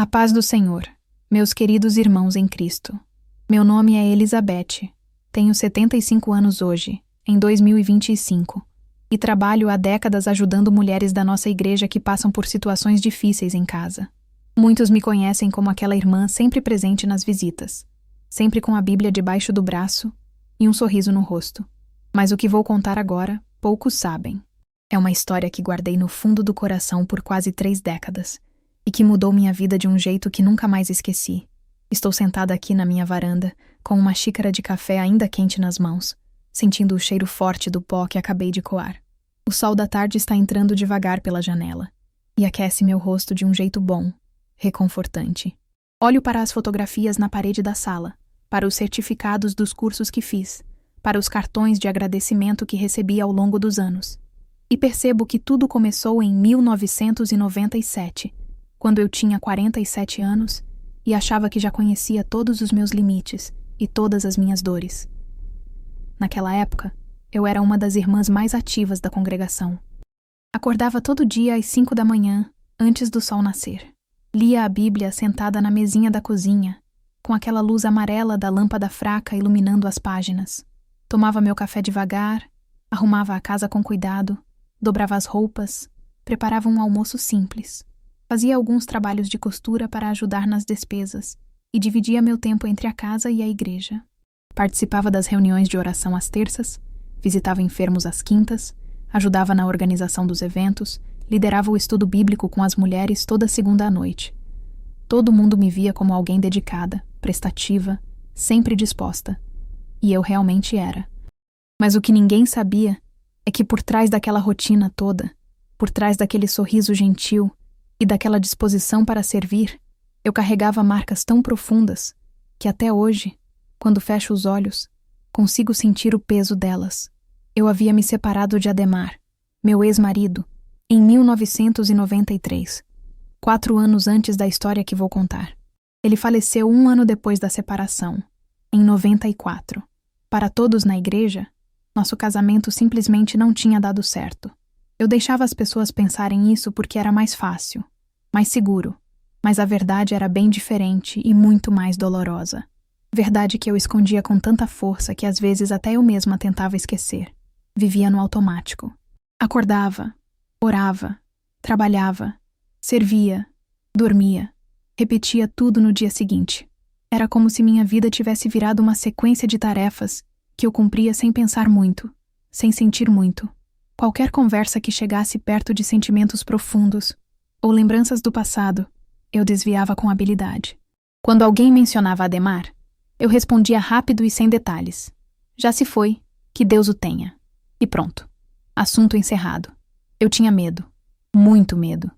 A paz do Senhor, meus queridos irmãos em Cristo. Meu nome é Elizabeth, tenho 75 anos hoje, em 2025, e trabalho há décadas ajudando mulheres da nossa igreja que passam por situações difíceis em casa. Muitos me conhecem como aquela irmã sempre presente nas visitas, sempre com a Bíblia debaixo do braço e um sorriso no rosto. Mas o que vou contar agora, poucos sabem. É uma história que guardei no fundo do coração por quase 3 décadas e que mudou minha vida de um jeito que nunca mais esqueci. Estou sentada aqui na minha varanda, com uma xícara de café ainda quente nas mãos, sentindo o cheiro forte do pó que acabei de coar. O sol da tarde está entrando devagar pela janela e aquece meu rosto de um jeito bom, reconfortante. Olho para as fotografias na parede da sala, para os certificados dos cursos que fiz, para os cartões de agradecimento que recebi ao longo dos anos. E percebo que tudo começou em 1997, quando eu tinha 47 anos e achava que já conhecia todos os meus limites e todas as minhas dores. Naquela época, eu era uma das irmãs mais ativas da congregação. Acordava todo dia às 5 da manhã, antes do sol nascer. Lia a Bíblia sentada na mesinha da cozinha, com aquela luz amarela da lâmpada fraca iluminando as páginas. Tomava meu café devagar, arrumava a casa com cuidado, dobrava as roupas, preparava um almoço simples. Fazia alguns trabalhos de costura para ajudar nas despesas e dividia meu tempo entre a casa e a igreja. Participava das reuniões de oração às terças, visitava enfermos às quintas, ajudava na organização dos eventos, liderava o estudo bíblico com as mulheres toda segunda à noite. Todo mundo me via como alguém dedicada, prestativa, sempre disposta. E eu realmente era. Mas o que ninguém sabia é que por trás daquela rotina toda, por trás daquele sorriso gentil e daquela disposição para servir, eu carregava marcas tão profundas que até hoje, quando fecho os olhos, consigo sentir o peso delas. Eu havia me separado de Ademar, meu ex-marido, em 1993, 4 anos antes da história que vou contar. Ele faleceu 1 ano depois da separação, em 94. Para todos na igreja, nosso casamento simplesmente não tinha dado certo. Eu deixava as pessoas pensarem isso porque era mais fácil, mais seguro, mas a verdade era bem diferente e muito mais dolorosa. Verdade que eu escondia com tanta força que às vezes até eu mesma tentava esquecer. Vivia no automático. Acordava, orava, trabalhava, servia, dormia, repetia tudo no dia seguinte. Era como se minha vida tivesse virado uma sequência de tarefas que eu cumpria sem pensar muito, sem sentir muito. Qualquer conversa que chegasse perto de sentimentos profundos ou lembranças do passado, eu desviava com habilidade. Quando alguém mencionava Ademar, eu respondia rápido e sem detalhes. Já se foi, que Deus o tenha. E pronto. Assunto encerrado. Eu tinha medo. Muito medo.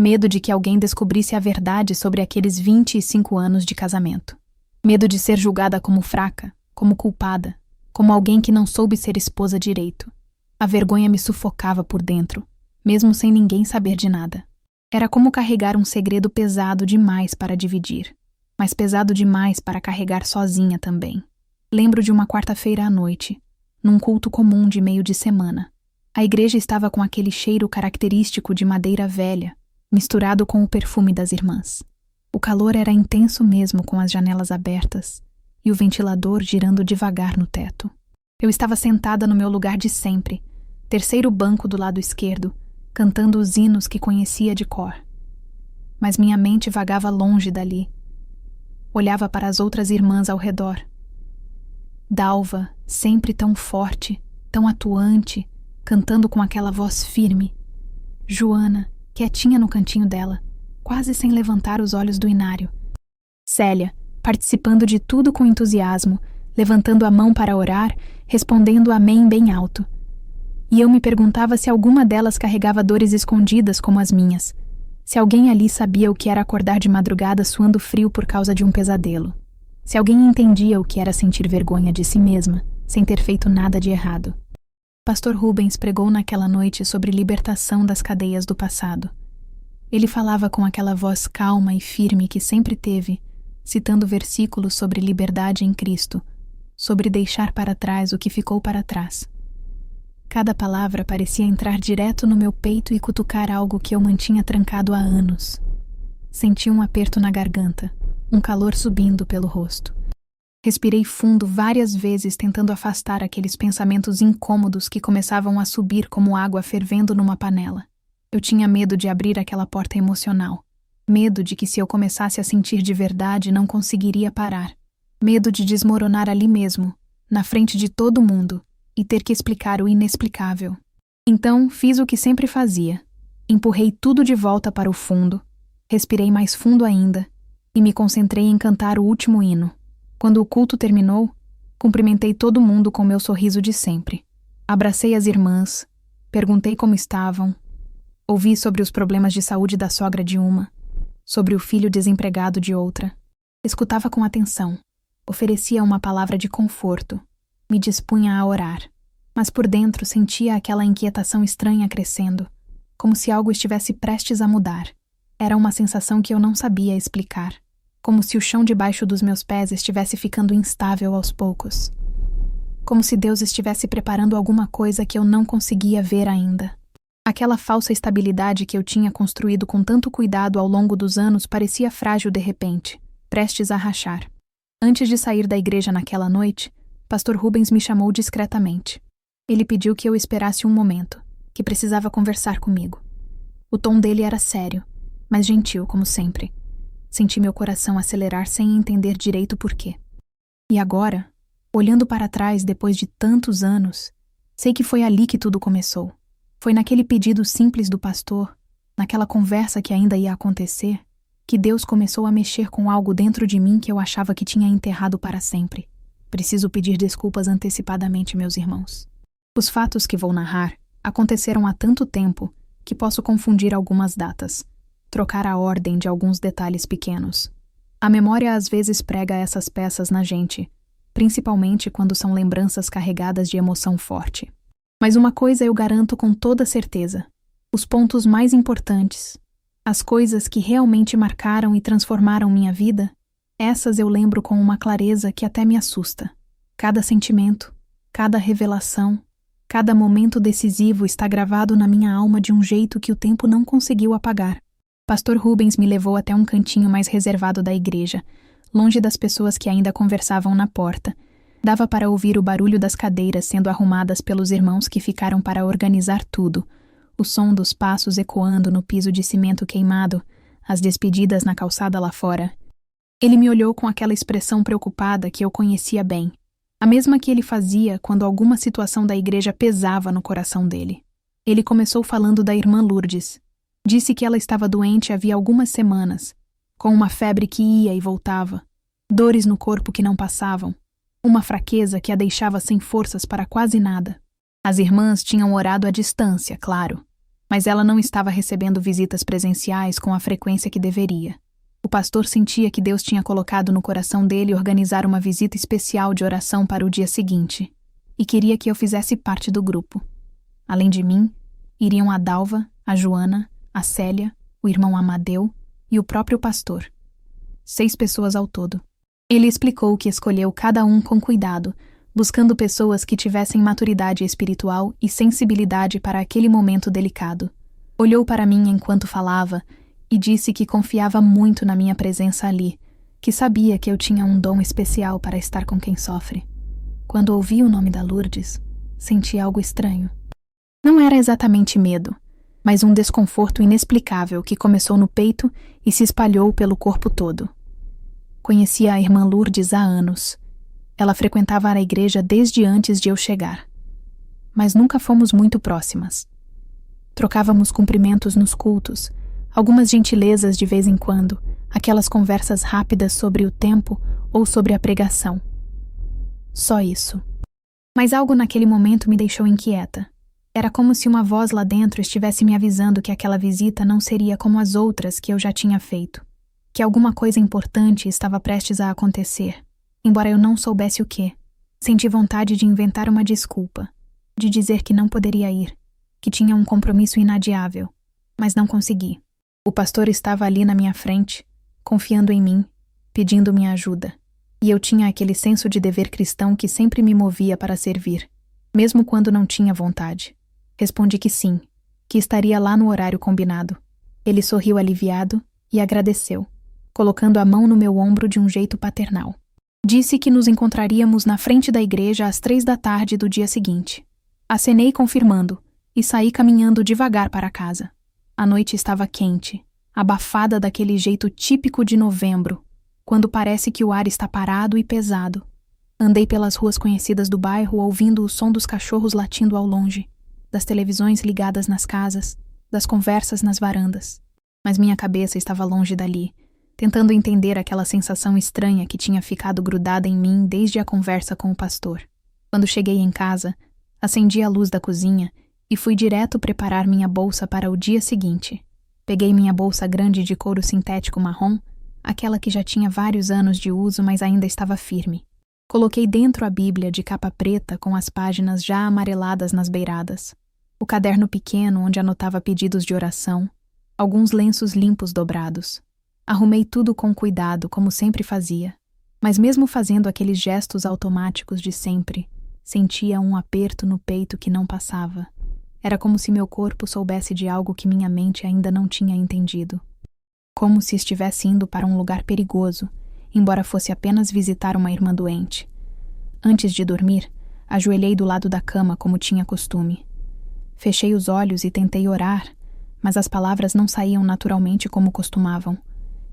Medo de que alguém descobrisse a verdade sobre aqueles 25 anos de casamento. Medo de ser julgada como fraca, como culpada, como alguém que não soube ser esposa direito. A vergonha me sufocava por dentro, mesmo sem ninguém saber de nada. Era como carregar um segredo pesado demais para dividir, mas pesado demais para carregar sozinha também. Lembro de uma quarta-feira à noite, num culto comum de meio de semana. A igreja estava com aquele cheiro característico de madeira velha, misturado com o perfume das irmãs. O calor era intenso mesmo com as janelas abertas e o ventilador girando devagar no teto. Eu estava sentada no meu lugar de sempre, terceiro banco do lado esquerdo, cantando os hinos que conhecia de cor. Mas minha mente vagava longe dali. Olhava para as outras irmãs ao redor. Dalva, sempre tão forte, tão atuante, cantando com aquela voz firme. Joana, quietinha no cantinho dela, quase sem levantar os olhos do inário. Célia, participando de tudo com entusiasmo, levantando a mão para orar, respondendo amém bem alto. E eu me perguntava se alguma delas carregava dores escondidas como as minhas, se alguém ali sabia o que era acordar de madrugada suando frio por causa de um pesadelo, se alguém entendia o que era sentir vergonha de si mesma, sem ter feito nada de errado. Pastor Rubens pregou naquela noite sobre libertação das cadeias do passado. Ele falava com aquela voz calma e firme que sempre teve, citando versículos sobre liberdade em Cristo, sobre deixar para trás o que ficou para trás. Cada palavra parecia entrar direto no meu peito e cutucar algo que eu mantinha trancado há anos. Senti um aperto na garganta, um calor subindo pelo rosto. Respirei fundo várias vezes, tentando afastar aqueles pensamentos incômodos que começavam a subir como água fervendo numa panela. Eu tinha medo de abrir aquela porta emocional. Medo de que, se eu começasse a sentir de verdade, não conseguiria parar. Medo de desmoronar ali mesmo, na frente de todo mundo, e ter que explicar o inexplicável. Então, fiz o que sempre fazia. Empurrei tudo de volta para o fundo, respirei mais fundo ainda e me concentrei em cantar o último hino. Quando o culto terminou, cumprimentei todo mundo com meu sorriso de sempre. Abracei as irmãs, perguntei como estavam, ouvi sobre os problemas de saúde da sogra de uma, sobre o filho desempregado de outra. Escutava com atenção, oferecia uma palavra de conforto, me dispunha a orar, mas por dentro sentia aquela inquietação estranha crescendo, como se algo estivesse prestes a mudar. Era uma sensação que eu não sabia explicar, como se o chão debaixo dos meus pés estivesse ficando instável aos poucos. Como se Deus estivesse preparando alguma coisa que eu não conseguia ver ainda. Aquela falsa estabilidade que eu tinha construído com tanto cuidado ao longo dos anos parecia frágil de repente, prestes a rachar. Antes de sair da igreja naquela noite, Pastor Rubens me chamou discretamente. Ele pediu que eu esperasse um momento, que precisava conversar comigo. O tom dele era sério, mas gentil como sempre. Senti meu coração acelerar sem entender direito por quê. E agora, olhando para trás depois de tantos anos, sei que foi ali que tudo começou. Foi naquele pedido simples do pastor, naquela conversa que ainda ia acontecer, que Deus começou a mexer com algo dentro de mim que eu achava que tinha enterrado para sempre. Preciso pedir desculpas antecipadamente, meus irmãos. Os fatos que vou narrar aconteceram há tanto tempo que posso confundir algumas datas, trocar a ordem de alguns detalhes pequenos. A memória às vezes prega essas peças na gente, principalmente quando são lembranças carregadas de emoção forte. Mas uma coisa eu garanto com toda certeza: os pontos mais importantes, as coisas que realmente marcaram e transformaram minha vida, essas eu lembro com uma clareza que até me assusta. Cada sentimento, cada revelação, cada momento decisivo está gravado na minha alma de um jeito que o tempo não conseguiu apagar. Pastor Rubens me levou até um cantinho mais reservado da igreja, longe das pessoas que ainda conversavam na porta. Dava para ouvir o barulho das cadeiras sendo arrumadas pelos irmãos que ficaram para organizar tudo, o som dos passos ecoando no piso de cimento queimado, as despedidas na calçada lá fora. Ele me olhou com aquela expressão preocupada que eu conhecia bem, a mesma que ele fazia quando alguma situação da igreja pesava no coração dele. Ele começou falando da irmã Lourdes. Disse que ela estava doente havia algumas semanas, com uma febre que ia e voltava, dores no corpo que não passavam, uma fraqueza que a deixava sem forças para quase nada. As irmãs tinham orado à distância, claro, mas ela não estava recebendo visitas presenciais com a frequência que deveria. O pastor sentia que Deus tinha colocado no coração dele organizar uma visita especial de oração para o dia seguinte, e queria que eu fizesse parte do grupo. Além de mim, iriam a Dalva, a Joana, a Célia, o irmão Amadeu e o próprio pastor. 6 pessoas ao todo. Ele explicou que escolheu cada um com cuidado, buscando pessoas que tivessem maturidade espiritual e sensibilidade para aquele momento delicado. Olhou para mim enquanto falava e disse que confiava muito na minha presença ali, que sabia que eu tinha um dom especial para estar com quem sofre. Quando ouvi o nome da Lourdes, senti algo estranho. Não era exatamente medo, mas um desconforto inexplicável que começou no peito e se espalhou pelo corpo todo. Conhecia a irmã Lourdes há anos. Ela frequentava a igreja desde antes de eu chegar. Mas nunca fomos muito próximas. Trocávamos cumprimentos nos cultos, algumas gentilezas de vez em quando, aquelas conversas rápidas sobre o tempo ou sobre a pregação. Só isso. Mas algo naquele momento me deixou inquieta. Era como se uma voz lá dentro estivesse me avisando que aquela visita não seria como as outras que eu já tinha feito, que alguma coisa importante estava prestes a acontecer, embora eu não soubesse o quê. Senti vontade de inventar uma desculpa, de dizer que não poderia ir, que tinha um compromisso inadiável, mas não consegui. O pastor estava ali na minha frente, confiando em mim, pedindo minha ajuda, e eu tinha aquele senso de dever cristão que sempre me movia para servir, mesmo quando não tinha vontade. Respondi que sim, que estaria lá no horário combinado. Ele sorriu aliviado e agradeceu, colocando a mão no meu ombro de um jeito paternal. Disse que nos encontraríamos na frente da igreja às 3 da tarde do dia seguinte. Acenei confirmando e saí caminhando devagar para casa. A noite estava quente, abafada daquele jeito típico de novembro, quando parece que o ar está parado e pesado. Andei pelas ruas conhecidas do bairro ouvindo o som dos cachorros latindo ao longe, das televisões ligadas nas casas, das conversas nas varandas. Mas minha cabeça estava longe dali, tentando entender aquela sensação estranha que tinha ficado grudada em mim desde a conversa com o pastor. Quando cheguei em casa, acendi a luz da cozinha e fui direto preparar minha bolsa para o dia seguinte. Peguei minha bolsa grande de couro sintético marrom, aquela que já tinha vários anos de uso, mas ainda estava firme. Coloquei dentro a Bíblia de capa preta com as páginas já amareladas nas beiradas, o caderno pequeno onde anotava pedidos de oração, alguns lenços limpos dobrados. Arrumei tudo com cuidado, como sempre fazia, mas mesmo fazendo aqueles gestos automáticos de sempre, sentia um aperto no peito que não passava. Era como se meu corpo soubesse de algo que minha mente ainda não tinha entendido. Como se estivesse indo para um lugar perigoso, embora fosse apenas visitar uma irmã doente. Antes de dormir, ajoelhei do lado da cama como tinha costume. Fechei os olhos e tentei orar, mas as palavras não saíam naturalmente como costumavam.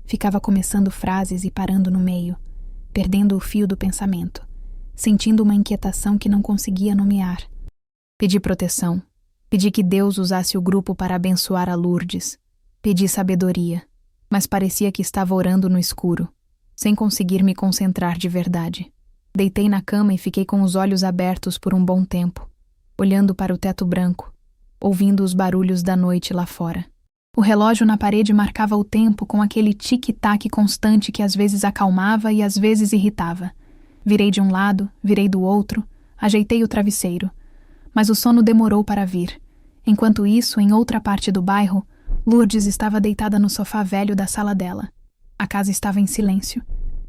Ficava começando frases e parando no meio, perdendo o fio do pensamento, sentindo uma inquietação que não conseguia nomear. Pedi proteção. Pedi que Deus usasse o grupo para abençoar a Lourdes. Pedi sabedoria, mas parecia que estava orando no escuro, sem conseguir me concentrar de verdade. Deitei na cama e fiquei com os olhos abertos por um bom tempo, olhando para o teto branco, ouvindo os barulhos da noite lá fora. O relógio na parede marcava o tempo com aquele tic-tac constante que às vezes acalmava e às vezes irritava. Virei de um lado, virei do outro, ajeitei o travesseiro. Mas o sono demorou para vir. Enquanto isso, em outra parte do bairro, Lourdes estava deitada no sofá velho da sala dela. A casa estava em silêncio.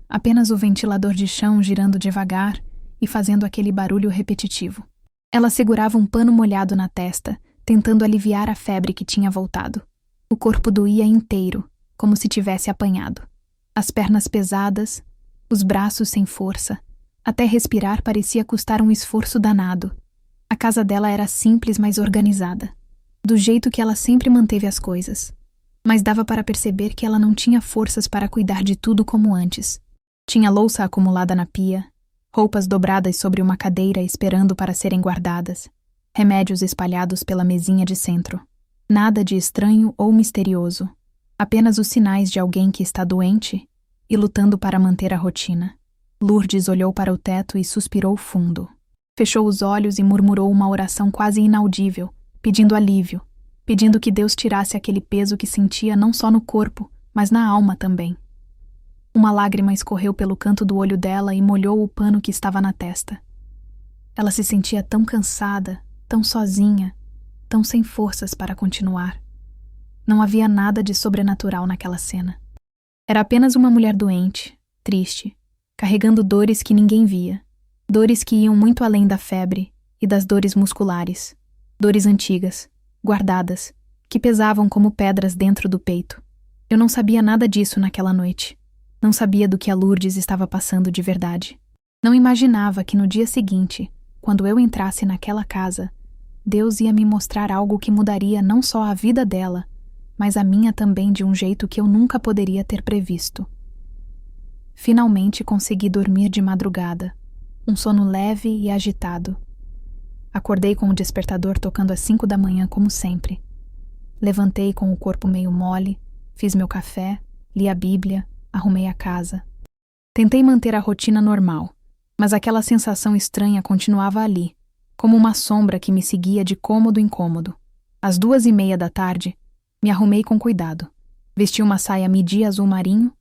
Apenas o ventilador de chão girando devagar e fazendo aquele barulho repetitivo. Ela segurava um pano molhado na testa, tentando aliviar a febre que tinha voltado. O corpo doía inteiro, como se tivesse apanhado. As pernas pesadas, os braços sem força. Até respirar parecia custar um esforço danado. A casa dela era simples, mas organizada, do jeito que ela sempre manteve as coisas. Mas dava para perceber que ela não tinha forças para cuidar de tudo como antes. Tinha louça acumulada na pia, roupas dobradas sobre uma cadeira esperando para serem guardadas, remédios espalhados pela mesinha de centro. Nada de estranho ou misterioso, apenas os sinais de alguém que está doente e lutando para manter a rotina. Lourdes olhou para o teto e suspirou fundo. Fechou os olhos e murmurou uma oração quase inaudível, pedindo alívio, pedindo que Deus tirasse aquele peso que sentia não só no corpo, mas na alma também. Uma lágrima escorreu pelo canto do olho dela e molhou o pano que estava na testa. Ela se sentia tão cansada, tão sozinha, tão sem forças para continuar. Não havia nada de sobrenatural naquela cena. Era apenas uma mulher doente, triste, carregando dores que ninguém via, dores que iam muito além da febre e das dores musculares, dores antigas, guardadas, que pesavam como pedras dentro do peito. Eu não sabia nada disso naquela noite. Não sabia do que a Lourdes estava passando de verdade. Não imaginava que no dia seguinte, quando eu entrasse naquela casa, Deus ia me mostrar algo que mudaria não só a vida dela, mas a minha também de um jeito que eu nunca poderia ter previsto. Finalmente consegui dormir de madrugada, um sono leve e agitado. Acordei com o despertador tocando às 5 da manhã como sempre. Levantei com o corpo meio mole, fiz meu café, li a Bíblia, arrumei a casa. Tentei manter a rotina normal, mas aquela sensação estranha continuava ali, como uma sombra que me seguia de cômodo em cômodo. Às 2:30 da tarde, me arrumei com cuidado. Vesti uma saia midi azul marinho,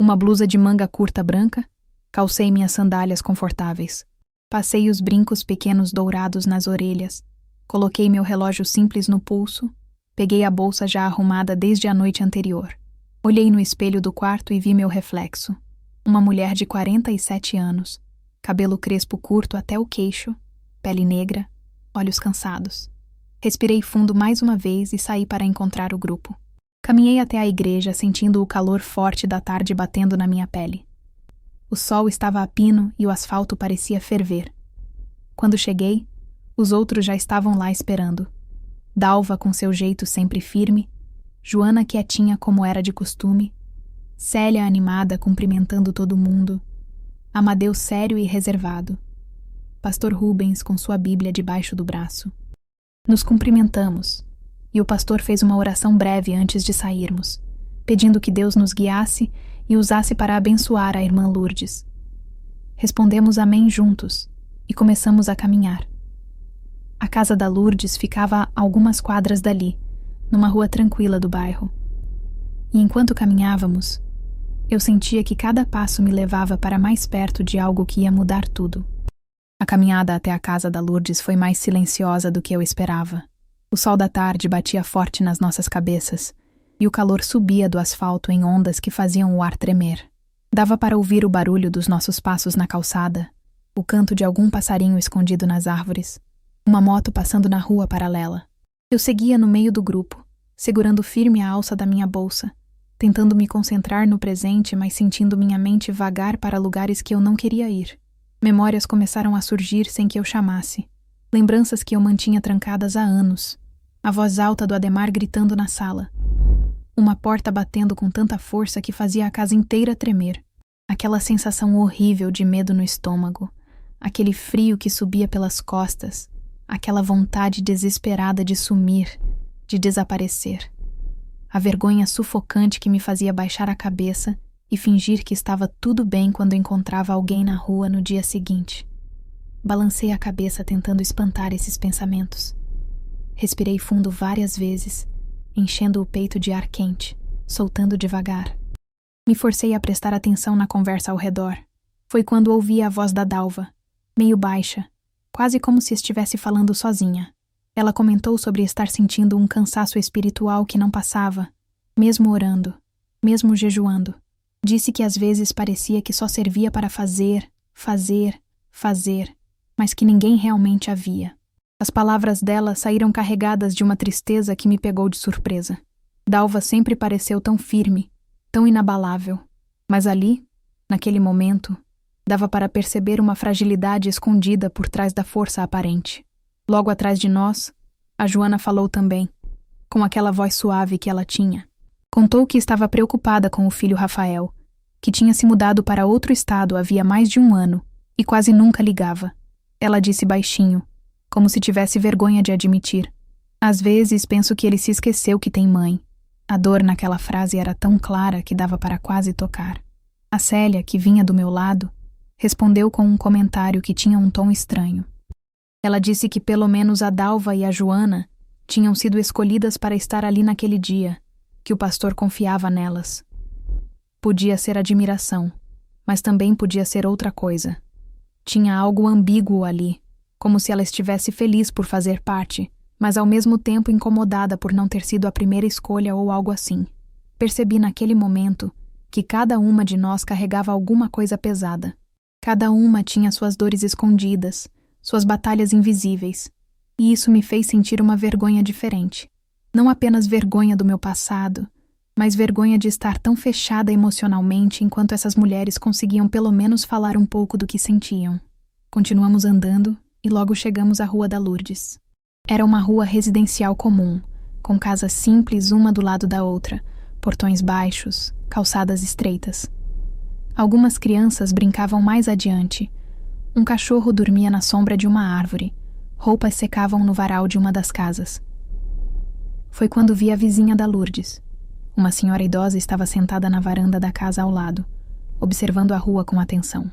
uma blusa de manga curta branca, calcei minhas sandálias confortáveis. Passei os brincos pequenos dourados nas orelhas, coloquei meu relógio simples no pulso, peguei a bolsa já arrumada desde a noite anterior. Olhei no espelho do quarto e vi meu reflexo. Uma mulher de 47 anos, cabelo crespo curto até o queixo, pele negra, olhos cansados. Respirei fundo mais uma vez e saí para encontrar o grupo. Caminhei até a igreja, sentindo o calor forte da tarde batendo na minha pele. O sol estava a pino e o asfalto parecia ferver. Quando cheguei, os outros já estavam lá esperando. Dalva com seu jeito sempre firme, Joana quietinha como era de costume, Célia animada cumprimentando todo mundo, Amadeu sério e reservado, Pastor Rubens com sua Bíblia debaixo do braço. Nos cumprimentamos, e o pastor fez uma oração breve antes de sairmos, pedindo que Deus nos guiasse e usasse para abençoar a irmã Lourdes. Respondemos amém juntos e começamos a caminhar. A casa da Lourdes ficava a algumas quadras dali, numa rua tranquila do bairro. E enquanto caminhávamos, eu sentia que cada passo me levava para mais perto de algo que ia mudar tudo. A caminhada até a casa da Lourdes foi mais silenciosa do que eu esperava. O sol da tarde batia forte nas nossas cabeças, e o calor subia do asfalto em ondas que faziam o ar tremer. Dava para ouvir o barulho dos nossos passos na calçada, o canto de algum passarinho escondido nas árvores, uma moto passando na rua paralela. Eu seguia no meio do grupo, segurando firme a alça da minha bolsa, tentando me concentrar no presente, mas sentindo minha mente vagar para lugares que eu não queria ir. Memórias começaram a surgir sem que eu chamasse. Lembranças que eu mantinha trancadas há anos. A voz alta do Ademar gritando na sala. Uma porta batendo com tanta força que fazia a casa inteira tremer. Aquela sensação horrível de medo no estômago. Aquele frio que subia pelas costas. Aquela vontade desesperada de sumir, de desaparecer. A vergonha sufocante que me fazia baixar a cabeça e fingir que estava tudo bem quando encontrava alguém na rua no dia seguinte. Balancei a cabeça tentando espantar esses pensamentos. Respirei fundo várias vezes, enchendo o peito de ar quente, soltando devagar. Me forcei a prestar atenção na conversa ao redor. Foi quando ouvi a voz da Dalva, meio baixa, quase como se estivesse falando sozinha. Ela comentou sobre estar sentindo um cansaço espiritual que não passava, mesmo orando, mesmo jejuando. Disse que às vezes parecia que só servia para fazer, mas que ninguém realmente a via. As palavras dela saíram carregadas de uma tristeza que me pegou de surpresa. Dalva sempre pareceu tão firme, tão inabalável, mas ali, naquele momento, dava para perceber uma fragilidade escondida por trás da força aparente. Logo atrás de nós, a Joana falou também, com aquela voz suave que ela tinha. Contou que estava preocupada com o filho Rafael, que tinha se mudado para outro estado havia mais de um ano e quase nunca ligava. Ela disse baixinho, como se tivesse vergonha de admitir. Às vezes penso que ele se esqueceu que tem mãe. A dor naquela frase era tão clara que dava para quase tocar. A Célia, que vinha do meu lado, respondeu com um comentário que tinha um tom estranho. Ela disse que pelo menos a Dalva e a Joana tinham sido escolhidas para estar ali naquele dia, que o pastor confiava nelas. Podia ser admiração, mas também podia ser outra coisa. Tinha algo ambíguo ali, como se ela estivesse feliz por fazer parte, mas ao mesmo tempo incomodada por não ter sido a primeira escolha ou algo assim. Percebi naquele momento que cada uma de nós carregava alguma coisa pesada. Cada uma tinha suas dores escondidas, suas batalhas invisíveis, e isso me fez sentir uma vergonha diferente. Não apenas vergonha do meu passado, mas vergonha de estar tão fechada emocionalmente enquanto essas mulheres conseguiam pelo menos falar um pouco do que sentiam. Continuamos andando e logo chegamos à Rua da Lourdes. Era uma rua residencial comum, com casas simples uma do lado da outra, portões baixos, calçadas estreitas. Algumas crianças brincavam mais adiante. Um cachorro dormia na sombra de uma árvore. Roupas secavam no varal de uma das casas. Foi quando vi a vizinha da Lourdes. Uma senhora idosa estava sentada na varanda da casa ao lado, observando a rua com atenção.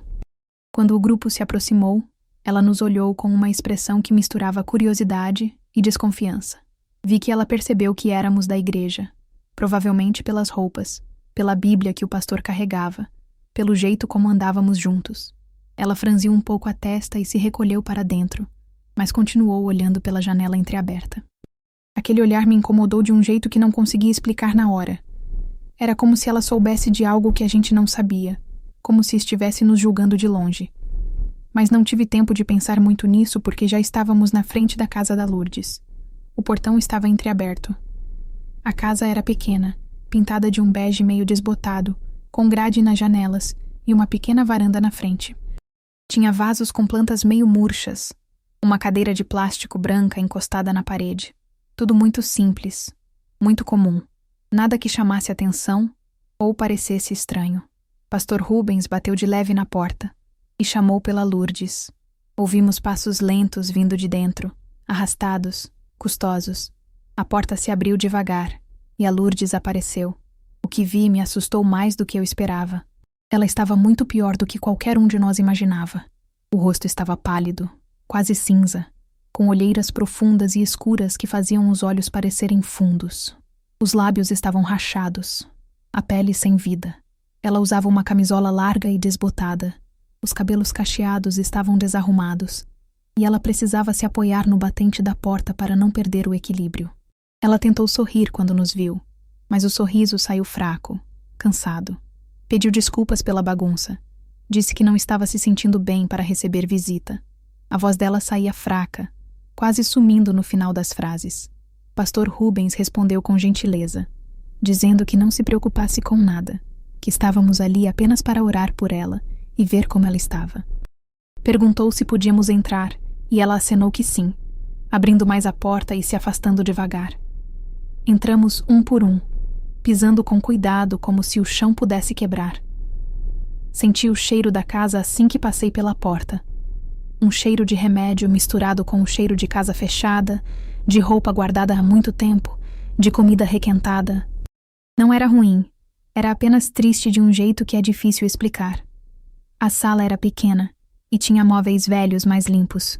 Quando o grupo se aproximou, ela nos olhou com uma expressão que misturava curiosidade e desconfiança. Vi que ela percebeu que éramos da igreja, provavelmente pelas roupas, pela Bíblia que o pastor carregava, pelo jeito como andávamos juntos. Ela franziu um pouco a testa e se recolheu para dentro, mas continuou olhando pela janela entreaberta. Aquele olhar me incomodou de um jeito que não conseguia explicar na hora. Era como se ela soubesse de algo que a gente não sabia, como se estivesse nos julgando de longe. Mas não tive tempo de pensar muito nisso porque já estávamos na frente da casa da Lourdes. O portão estava entreaberto. A casa era pequena, pintada de um bege meio desbotado, com grade nas janelas e uma pequena varanda na frente. Tinha vasos com plantas meio murchas, uma cadeira de plástico branca encostada na parede. Tudo muito simples, muito comum. Nada que chamasse atenção ou parecesse estranho. Pastor Rubens bateu de leve na porta e chamou pela Lourdes. Ouvimos passos lentos vindo de dentro, arrastados, custosos. A porta se abriu devagar e a Lourdes apareceu. O que vi me assustou mais do que eu esperava. Ela estava muito pior do que qualquer um de nós imaginava. O rosto estava pálido, quase cinza, com olheiras profundas e escuras que faziam os olhos parecerem fundos. Os lábios estavam rachados, a pele sem vida. Ela usava uma camisola larga e desbotada. Os cabelos cacheados estavam desarrumados, e ela precisava se apoiar no batente da porta para não perder o equilíbrio. Ela tentou sorrir quando nos viu, mas o sorriso saiu fraco, cansado. Pediu desculpas pela bagunça. Disse que não estava se sentindo bem para receber visita. A voz dela saía fraca, quase sumindo no final das frases. Pastor Rubens respondeu com gentileza, dizendo que não se preocupasse com nada, que estávamos ali apenas para orar por ela e ver como ela estava. Perguntou se podíamos entrar e ela acenou que sim, abrindo mais a porta e se afastando devagar. Entramos um por um, pisando com cuidado como se o chão pudesse quebrar. Senti o cheiro da casa assim que passei pela porta. Um cheiro de remédio misturado com o cheiro de casa fechada, de roupa guardada há muito tempo, de comida requentada. Não era ruim, era apenas triste de um jeito que é difícil explicar. A sala era pequena e tinha móveis velhos mais limpos.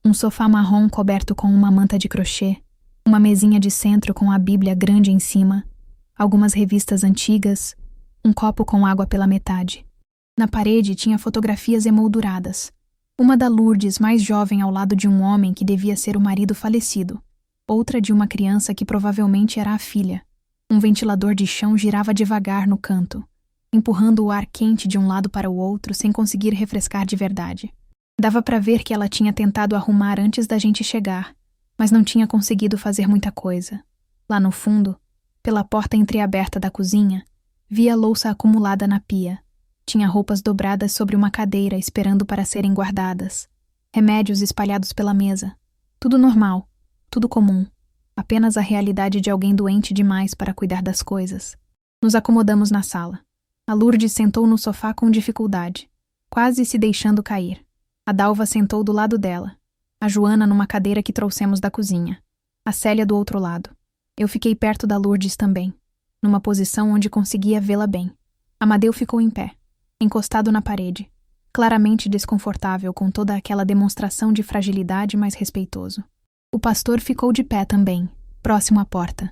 Um sofá marrom coberto com uma manta de crochê, uma mesinha de centro com a Bíblia grande em cima, algumas revistas antigas, um copo com água pela metade. Na parede tinha fotografias emolduradas. Uma da Lourdes mais jovem ao lado de um homem que devia ser o marido falecido. Outra de uma criança que provavelmente era a filha. Um ventilador de chão girava devagar no canto, empurrando o ar quente de um lado para o outro sem conseguir refrescar de verdade. Dava para ver que ela tinha tentado arrumar antes da gente chegar, mas não tinha conseguido fazer muita coisa. Lá no fundo, pela porta entreaberta da cozinha, via louça acumulada na pia. Tinha roupas dobradas sobre uma cadeira esperando para serem guardadas. Remédios espalhados pela mesa. Tudo normal, tudo comum. Apenas a realidade de alguém doente demais para cuidar das coisas. Nos acomodamos na sala. A Lourdes sentou no sofá com dificuldade, quase se deixando cair. A Dalva sentou do lado dela. A Joana numa cadeira que trouxemos da cozinha. A Célia do outro lado. Eu fiquei perto da Lourdes também, numa posição onde conseguia vê-la bem. Amadeu ficou em pé, encostado na parede, claramente desconfortável com toda aquela demonstração de fragilidade, mas respeitoso. O pastor ficou de pé também, próximo à porta.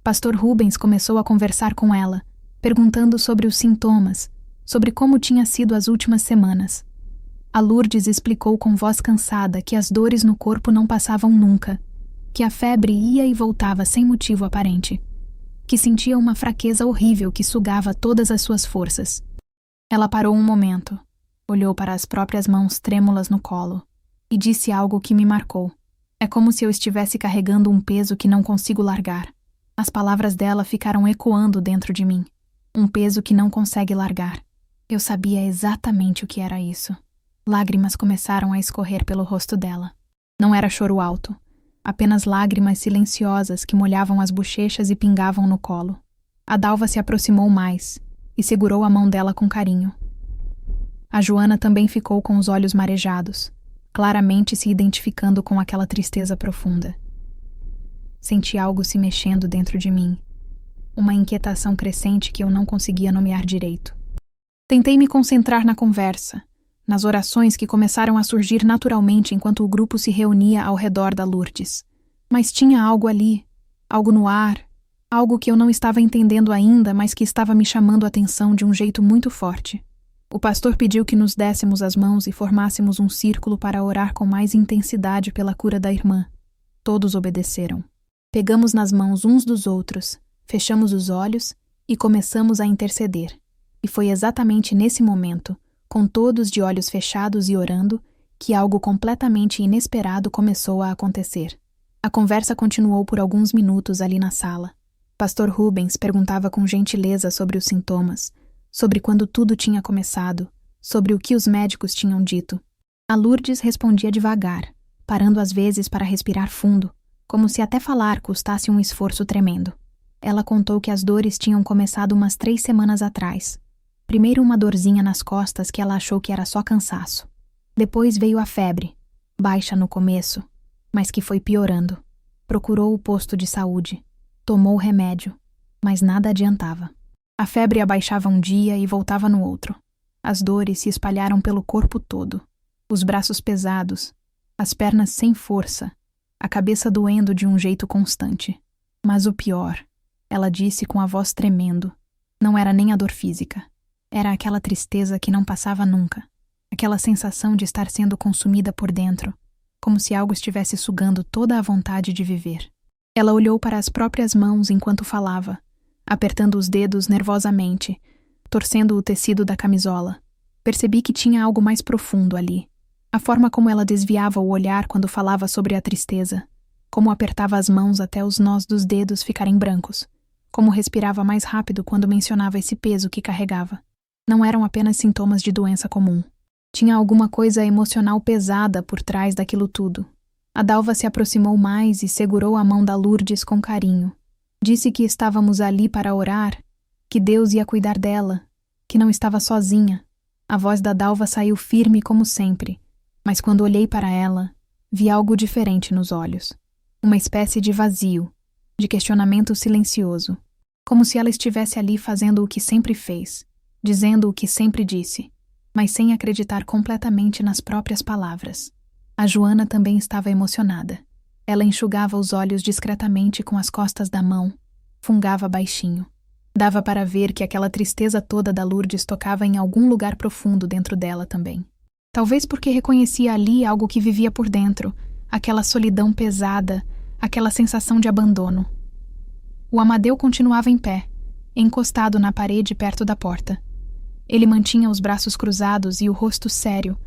Pastor Rubens começou a conversar com ela, perguntando sobre os sintomas, sobre como tinha sido as últimas semanas. A Lourdes explicou com voz cansada que as dores no corpo não passavam nunca, que a febre ia e voltava sem motivo aparente, que sentia uma fraqueza horrível que sugava todas as suas forças. Ela parou um momento, olhou para as próprias mãos trêmulas no colo e disse algo que me marcou. É como se eu estivesse carregando um peso que não consigo largar. As palavras dela ficaram ecoando dentro de mim. Um peso que não consegue largar. Eu sabia exatamente o que era isso. Lágrimas começaram a escorrer pelo rosto dela. Não era choro alto, apenas lágrimas silenciosas que molhavam as bochechas e pingavam no colo. A Dalva se aproximou mais e segurou a mão dela com carinho. A Joana também ficou com os olhos marejados, claramente se identificando com aquela tristeza profunda. Senti algo se mexendo dentro de mim, uma inquietação crescente que eu não conseguia nomear direito. Tentei me concentrar na conversa, nas orações que começaram a surgir naturalmente enquanto o grupo se reunia ao redor da Lourdes. Mas tinha algo ali, algo no ar, algo que eu não estava entendendo ainda, mas que estava me chamando a atenção de um jeito muito forte. O pastor pediu que nos dessemos as mãos e formássemos um círculo para orar com mais intensidade pela cura da irmã. Todos obedeceram. Pegamos nas mãos uns dos outros, fechamos os olhos e começamos a interceder. E foi exatamente nesse momento, com todos de olhos fechados e orando, que algo completamente inesperado começou a acontecer. A conversa continuou por alguns minutos ali na sala. Pastor Rubens perguntava com gentileza sobre os sintomas, sobre quando tudo tinha começado, sobre o que os médicos tinham dito. A Lourdes respondia devagar, parando às vezes para respirar fundo, como se até falar custasse um esforço tremendo. Ela contou que as dores tinham começado umas 3 semanas atrás. Primeiro uma dorzinha nas costas que ela achou que era só cansaço. Depois veio a febre, baixa no começo, mas que foi piorando. Procurou o posto de saúde. Tomou o remédio, mas nada adiantava. A febre abaixava um dia e voltava no outro. As dores se espalharam pelo corpo todo. Os braços pesados, as pernas sem força, a cabeça doendo de um jeito constante. Mas o pior, ela disse com a voz tremendo, não era nem a dor física. Era aquela tristeza que não passava nunca. Aquela sensação de estar sendo consumida por dentro, como se algo estivesse sugando toda a vontade de viver. Ela olhou para as próprias mãos enquanto falava, apertando os dedos nervosamente, torcendo o tecido da camisola. Percebi que tinha algo mais profundo ali. A forma como ela desviava o olhar quando falava sobre a tristeza, como apertava as mãos até os nós dos dedos ficarem brancos, como respirava mais rápido quando mencionava esse peso que carregava. Não eram apenas sintomas de doença comum. Tinha alguma coisa emocional pesada por trás daquilo tudo. A Dalva se aproximou mais e segurou a mão da Lourdes com carinho. Disse que estávamos ali para orar, que Deus ia cuidar dela, que não estava sozinha. A voz da Dalva saiu firme como sempre, mas quando olhei para ela, vi algo diferente nos olhos. Uma espécie de vazio, de questionamento silencioso, como se ela estivesse ali fazendo o que sempre fez, dizendo o que sempre disse, mas sem acreditar completamente nas próprias palavras. A Joana também estava emocionada. Ela enxugava os olhos discretamente com as costas da mão, fungava baixinho. Dava para ver que aquela tristeza toda da Lourdes tocava em algum lugar profundo dentro dela também. Talvez porque reconhecia ali algo que vivia por dentro, aquela solidão pesada, aquela sensação de abandono. O Amadeu continuava em pé, encostado na parede perto da porta. Ele mantinha os braços cruzados e o rosto sério,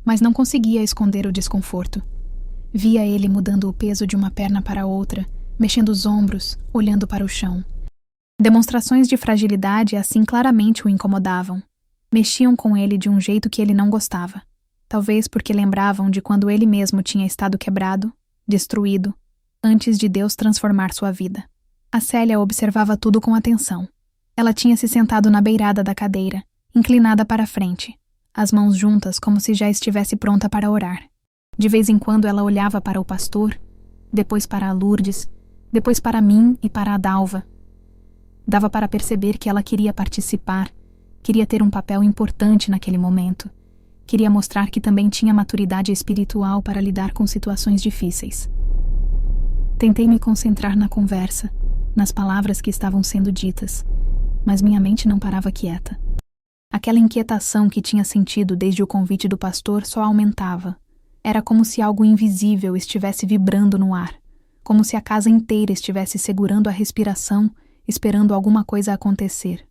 mas não conseguia esconder o desconforto. Via ele mudando o peso de uma perna para outra, mexendo os ombros, olhando para o chão. Demonstrações de fragilidade assim claramente o incomodavam. Mexiam com ele de um jeito que ele não gostava. Talvez porque lembravam de quando ele mesmo tinha estado quebrado, destruído, antes de Deus transformar sua vida. A Célia observava tudo com atenção. Ela tinha se sentado na beirada da cadeira, inclinada para a frente, as mãos juntas como se já estivesse pronta para orar. De vez em quando ela olhava para o pastor, depois para a Lourdes, depois para mim e para a Dalva. Dava para perceber que ela queria participar, queria ter um papel importante naquele momento. Queria mostrar que também tinha maturidade espiritual para lidar com situações difíceis. Tentei me concentrar na conversa, nas palavras que estavam sendo ditas, mas minha mente não parava quieta. Aquela inquietação que tinha sentido desde o convite do pastor só aumentava. Era como se algo invisível estivesse vibrando no ar, como se a casa inteira estivesse segurando a respiração, esperando alguma coisa acontecer.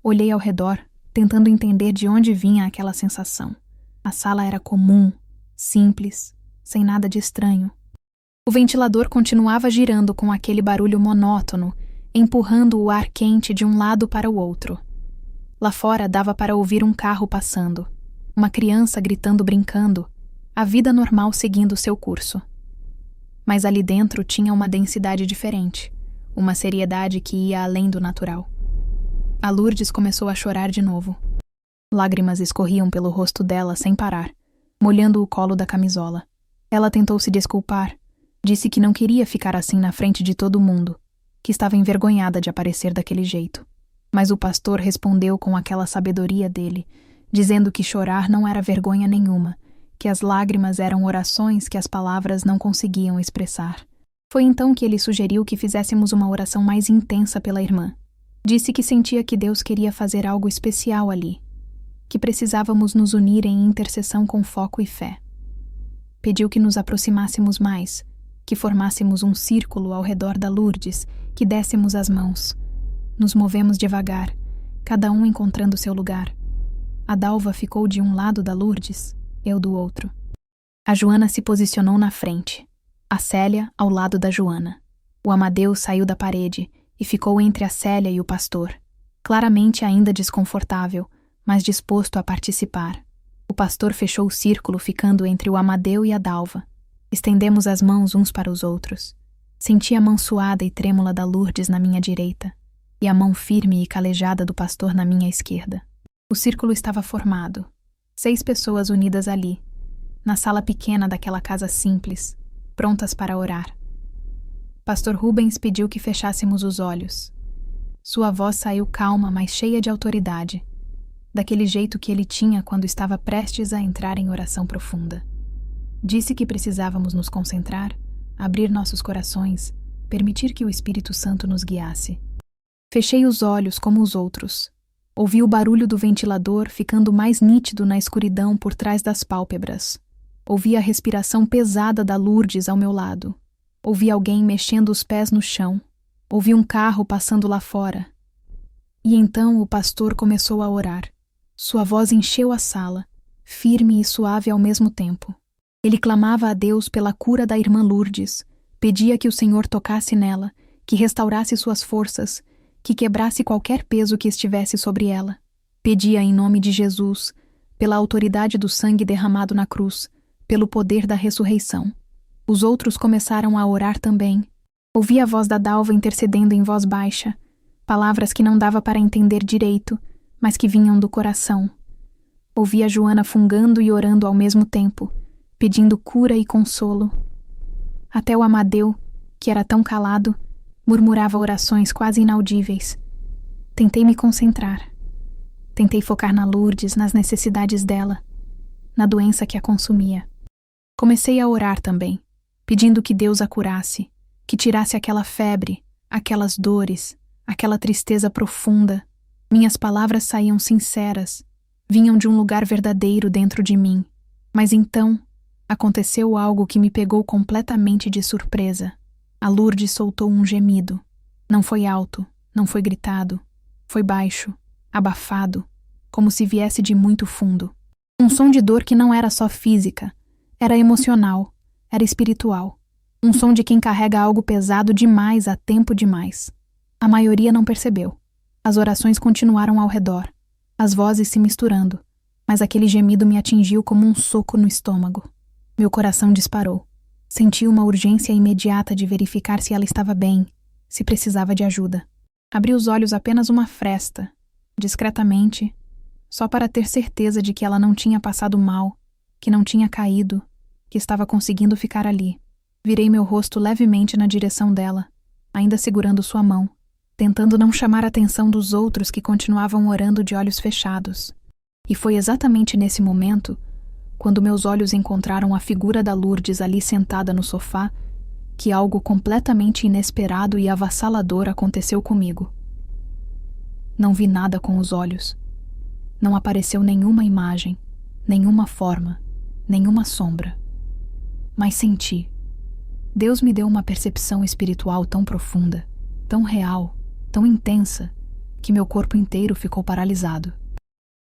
Olhei ao redor, tentando entender de onde vinha aquela sensação. A sala era comum, simples, sem nada de estranho. O ventilador continuava girando com aquele barulho monótono, empurrando o ar quente de um lado para o outro. Lá fora dava para ouvir um carro passando, uma criança gritando brincando, a vida normal seguindo seu curso. Mas ali dentro tinha uma densidade diferente, uma seriedade que ia além do natural. A Lourdes começou a chorar de novo. Lágrimas escorriam pelo rosto dela sem parar, molhando o colo da camisola. Ela tentou se desculpar, disse que não queria ficar assim na frente de todo mundo, que estava envergonhada de aparecer daquele jeito. Mas o pastor respondeu com aquela sabedoria dele, dizendo que chorar não era vergonha nenhuma, que as lágrimas eram orações que as palavras não conseguiam expressar. Foi então que ele sugeriu que fizéssemos uma oração mais intensa pela irmã. Disse que sentia que Deus queria fazer algo especial ali, que precisávamos nos unir em intercessão com foco e fé. Pediu que nos aproximássemos mais, que formássemos um círculo ao redor da Lourdes, que dessemos as mãos. Nos movemos devagar, cada um encontrando seu lugar. A Dalva ficou de um lado da Lourdes, eu do outro. A Joana se posicionou na frente, a Célia ao lado da Joana. O Amadeu saiu da parede, e ficou entre a Célia e o pastor, claramente ainda desconfortável, mas disposto a participar. O pastor fechou o círculo, ficando entre o Amadeu e a Dalva. Estendemos as mãos uns para os outros. Senti a mão suada e trêmula da Lourdes na minha direita e a mão firme e calejada do pastor na minha esquerda. O círculo estava formado. 6 pessoas unidas ali, na sala pequena daquela casa simples, prontas para orar. Pastor Rubens pediu que fechássemos os olhos. Sua voz saiu calma, mas cheia de autoridade, daquele jeito que ele tinha quando estava prestes a entrar em oração profunda. Disse que precisávamos nos concentrar, abrir nossos corações, permitir que o Espírito Santo nos guiasse. Fechei os olhos como os outros. Ouvi o barulho do ventilador ficando mais nítido na escuridão por trás das pálpebras. Ouvi a respiração pesada da Lourdes ao meu lado. Ouvi alguém mexendo os pés no chão. Ouvi um carro passando lá fora. E então o pastor começou a orar. Sua voz encheu a sala, firme e suave ao mesmo tempo. Ele clamava a Deus pela cura da irmã Lourdes, pedia que o Senhor tocasse nela, que restaurasse suas forças, que quebrasse qualquer peso que estivesse sobre ela. Pedia em nome de Jesus, pela autoridade do sangue derramado na cruz, pelo poder da ressurreição. Os outros começaram a orar também. Ouvi a voz da Dalva intercedendo em voz baixa, palavras que não dava para entender direito, mas que vinham do coração. Ouvi a Joana fungando e orando ao mesmo tempo, pedindo cura e consolo. Até o Amadeu, que era tão calado, murmurava orações quase inaudíveis. Tentei me concentrar. Tentei focar na Lourdes, nas necessidades dela, na doença que a consumia. Comecei a orar também, pedindo que Deus a curasse, que tirasse aquela febre, aquelas dores, aquela tristeza profunda. Minhas palavras saíam sinceras, vinham de um lugar verdadeiro dentro de mim. Mas então, aconteceu algo que me pegou completamente de surpresa. A Lourdes soltou um gemido. Não foi alto, não foi gritado. Foi baixo, abafado, como se viesse de muito fundo. Um som de dor que não era só física, era emocional, era espiritual. Um som de quem carrega algo pesado demais há tempo demais. A maioria não percebeu. As orações continuaram ao redor, as vozes se misturando, mas aquele gemido me atingiu como um soco no estômago. Meu coração disparou. Senti uma urgência imediata de verificar se ela estava bem, se precisava de ajuda. Abri os olhos apenas uma fresta, discretamente, só para ter certeza de que ela não tinha passado mal, que não tinha caído, que estava conseguindo ficar ali. Virei meu rosto levemente na direção dela, ainda segurando sua mão, tentando não chamar a atenção dos outros que continuavam orando de olhos fechados. E foi exatamente nesse momento, quando meus olhos encontraram a figura da Lourdes ali sentada no sofá, que algo completamente inesperado e avassalador aconteceu comigo. Não vi nada com os olhos. Não apareceu nenhuma imagem, nenhuma forma, nenhuma sombra. Mas senti. Deus me deu uma percepção espiritual tão profunda, tão real, tão intensa, que meu corpo inteiro ficou paralisado.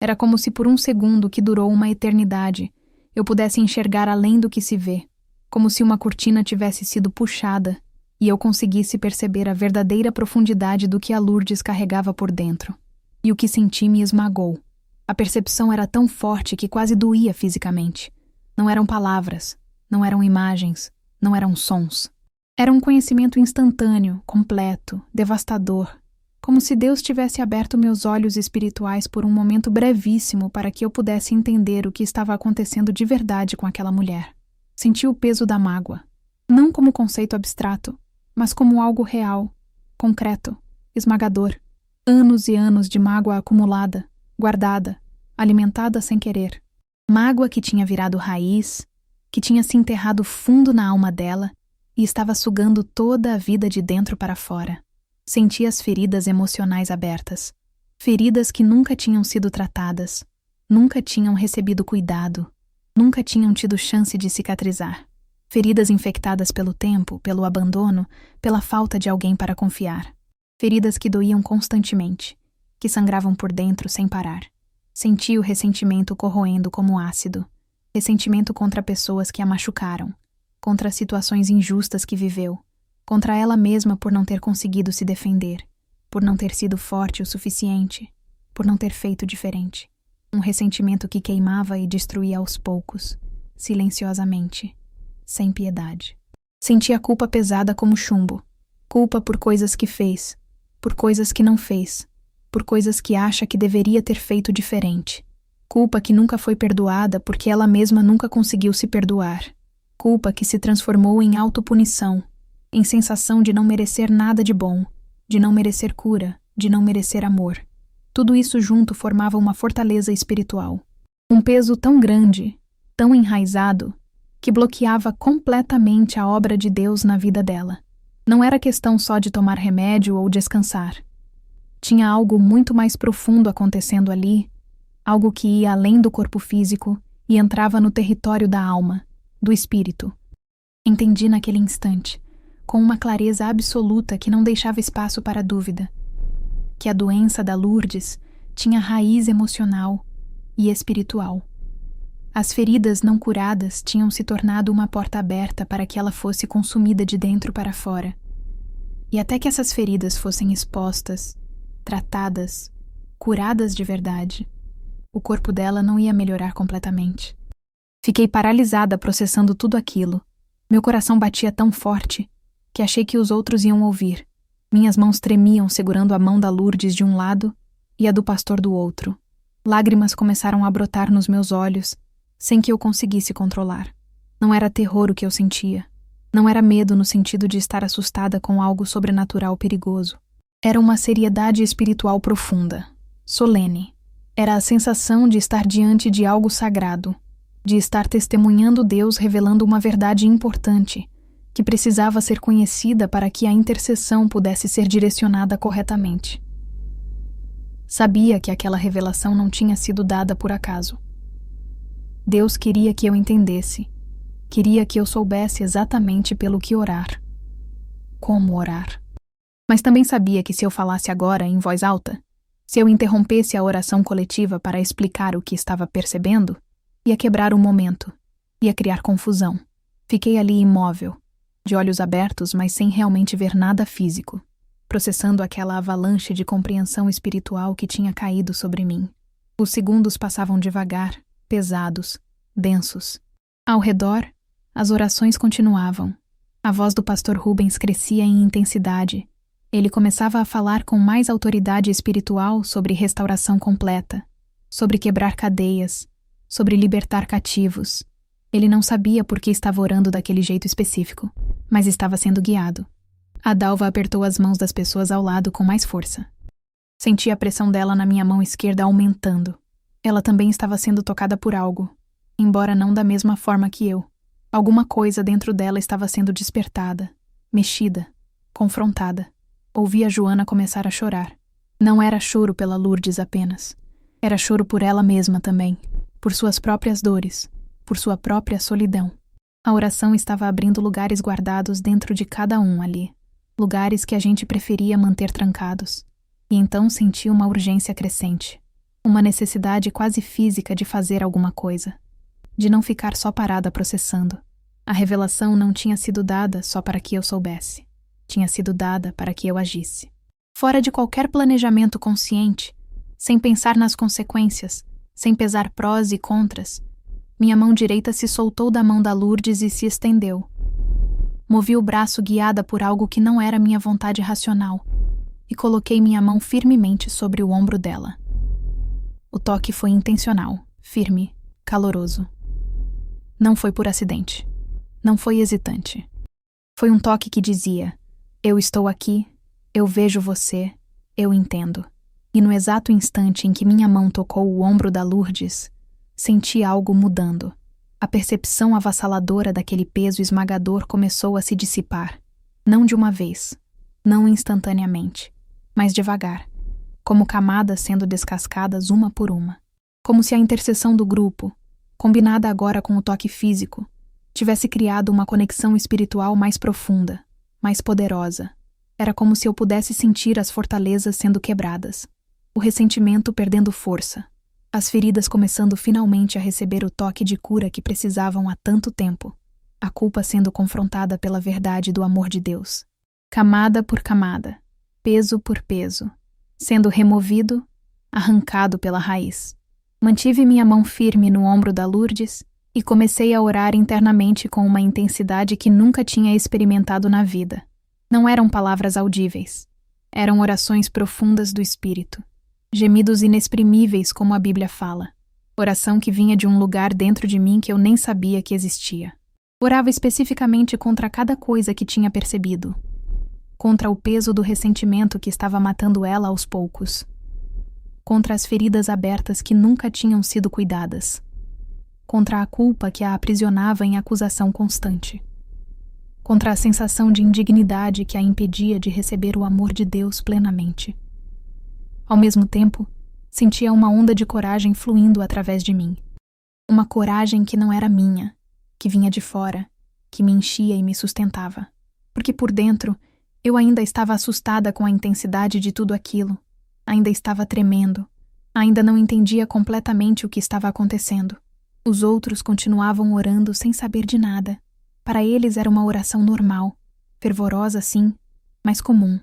Era como se por um segundo que durou uma eternidade, eu pudesse enxergar além do que se vê, como se uma cortina tivesse sido puxada e eu conseguisse perceber a verdadeira profundidade do que a Lourdes carregava por dentro. E o que senti me esmagou. A percepção era tão forte que quase doía fisicamente. Não eram palavras, não eram imagens, não eram sons. Era um conhecimento instantâneo, completo, devastador, como se Deus tivesse aberto meus olhos espirituais por um momento brevíssimo para que eu pudesse entender o que estava acontecendo de verdade com aquela mulher. Senti o peso da mágoa, não como conceito abstrato, mas como algo real, concreto, esmagador. Anos e anos de mágoa acumulada, guardada, alimentada sem querer. Mágoa que tinha virado raiz, que tinha se enterrado fundo na alma dela e estava sugando toda a vida de dentro para fora. Senti as feridas emocionais abertas. Feridas que nunca tinham sido tratadas, nunca tinham recebido cuidado, nunca tinham tido chance de cicatrizar. Feridas infectadas pelo tempo, pelo abandono, pela falta de alguém para confiar. Feridas que doíam constantemente, que sangravam por dentro sem parar. Senti o ressentimento corroendo como ácido. Ressentimento contra pessoas que a machucaram, contra situações injustas que viveu, contra ela mesma por não ter conseguido se defender, por não ter sido forte o suficiente, por não ter feito diferente. Um ressentimento que queimava e destruía aos poucos, silenciosamente, sem piedade. Sentia culpa pesada como chumbo, culpa por coisas que fez, por coisas que não fez, por coisas que acha que deveria ter feito diferente. Culpa que nunca foi perdoada porque ela mesma nunca conseguiu se perdoar. Culpa que se transformou em autopunição, em sensação de não merecer nada de bom, de não merecer cura, de não merecer amor. Tudo isso junto formava uma fortaleza espiritual. Um peso tão grande, tão enraizado, que bloqueava completamente a obra de Deus na vida dela. Não era questão só de tomar remédio ou descansar. Tinha algo muito mais profundo acontecendo ali, algo que ia além do corpo físico e entrava no território da alma, do espírito. Entendi naquele instante, com uma clareza absoluta que não deixava espaço para dúvida, que a doença da Lourdes tinha raiz emocional e espiritual. As feridas não curadas tinham se tornado uma porta aberta para que ela fosse consumida de dentro para fora. E até que essas feridas fossem expostas, tratadas, curadas de verdade, o corpo dela não ia melhorar completamente. Fiquei paralisada processando tudo aquilo. Meu coração batia tão forte que achei que os outros iam ouvir. Minhas mãos tremiam segurando a mão da Lourdes de um lado e a do pastor do outro. Lágrimas começaram a brotar nos meus olhos, sem que eu conseguisse controlar. Não era terror o que eu sentia. Não era medo no sentido de estar assustada com algo sobrenatural perigoso. Era uma seriedade espiritual profunda, solene. Era a sensação de estar diante de algo sagrado, de estar testemunhando Deus revelando uma verdade importante, que precisava ser conhecida para que a intercessão pudesse ser direcionada corretamente. Sabia que aquela revelação não tinha sido dada por acaso. Deus queria que eu entendesse, queria que eu soubesse exatamente pelo que orar, como orar. Mas também sabia que se eu falasse agora em voz alta, se eu interrompesse a oração coletiva para explicar o que estava percebendo, ia quebrar o momento, ia criar confusão. Fiquei ali imóvel, de olhos abertos, mas sem realmente ver nada físico, processando aquela avalanche de compreensão espiritual que tinha caído sobre mim. Os segundos passavam devagar, pesados, densos. Ao redor, as orações continuavam. A voz do pastor Rubens crescia em intensidade. Ele começava a falar com mais autoridade espiritual sobre restauração completa, sobre quebrar cadeias, sobre libertar cativos. Ele não sabia por que estava orando daquele jeito específico, mas estava sendo guiado. A Dalva apertou as mãos das pessoas ao lado com mais força. Senti a pressão dela na minha mão esquerda aumentando. Ela também estava sendo tocada por algo, embora não da mesma forma que eu. Alguma coisa dentro dela estava sendo despertada, mexida, confrontada. Ouvi a Joana começar a chorar. Não era choro pela Lourdes apenas. Era choro por ela mesma também, por suas próprias dores, por sua própria solidão. A oração estava abrindo lugares guardados dentro de cada um ali, lugares que a gente preferia manter trancados. E então senti uma urgência crescente, uma necessidade quase física de fazer alguma coisa, de não ficar só parada processando. A revelação não tinha sido dada só para que eu soubesse. Tinha sido dada para que eu agisse. Fora de qualquer planejamento consciente, sem pensar nas consequências, sem pesar prós e contras, minha mão direita se soltou da mão da Lourdes e se estendeu. Movi o braço guiada por algo que não era minha vontade racional e coloquei minha mão firmemente sobre o ombro dela. O toque foi intencional, firme, caloroso. Não foi por acidente. Não foi hesitante. Foi um toque que dizia: eu estou aqui, eu vejo você, eu entendo. E no exato instante em que minha mão tocou o ombro da Lourdes, senti algo mudando. A percepção avassaladora daquele peso esmagador começou a se dissipar. Não de uma vez, não instantaneamente, mas devagar, como camadas sendo descascadas uma por uma. Como se a intercessão do grupo, combinada agora com o toque físico, tivesse criado uma conexão espiritual mais profunda, mais poderosa. Era como se eu pudesse sentir as fortalezas sendo quebradas, o ressentimento perdendo força, as feridas começando finalmente a receber o toque de cura que precisavam há tanto tempo, a culpa sendo confrontada pela verdade do amor de Deus. camada por camada, peso por peso, sendo removido, arrancado pela raiz. Mantive minha mão firme no ombro da Lourdes e comecei a orar internamente com uma intensidade que nunca tinha experimentado na vida. Não eram palavras audíveis. Eram orações profundas do espírito. Gemidos inexprimíveis, como a Bíblia fala. Oração que vinha de um lugar dentro de mim que eu nem sabia que existia. Orava especificamente contra cada coisa que tinha percebido. Contra o peso do ressentimento que estava matando ela aos poucos. Contra as feridas abertas que nunca tinham sido cuidadas. Contra a culpa que a aprisionava em acusação constante. Contra a sensação de indignidade que a impedia de receber o amor de Deus plenamente. Ao mesmo tempo, sentia uma onda de coragem fluindo através de mim. Uma coragem que não era minha, que vinha de fora, que me enchia e me sustentava. Porque por dentro, eu ainda estava assustada com a intensidade de tudo aquilo. Ainda estava tremendo. Ainda não entendia completamente o que estava acontecendo. Os outros continuavam orando sem saber de nada. Para eles era uma oração normal, fervorosa sim, mas comum.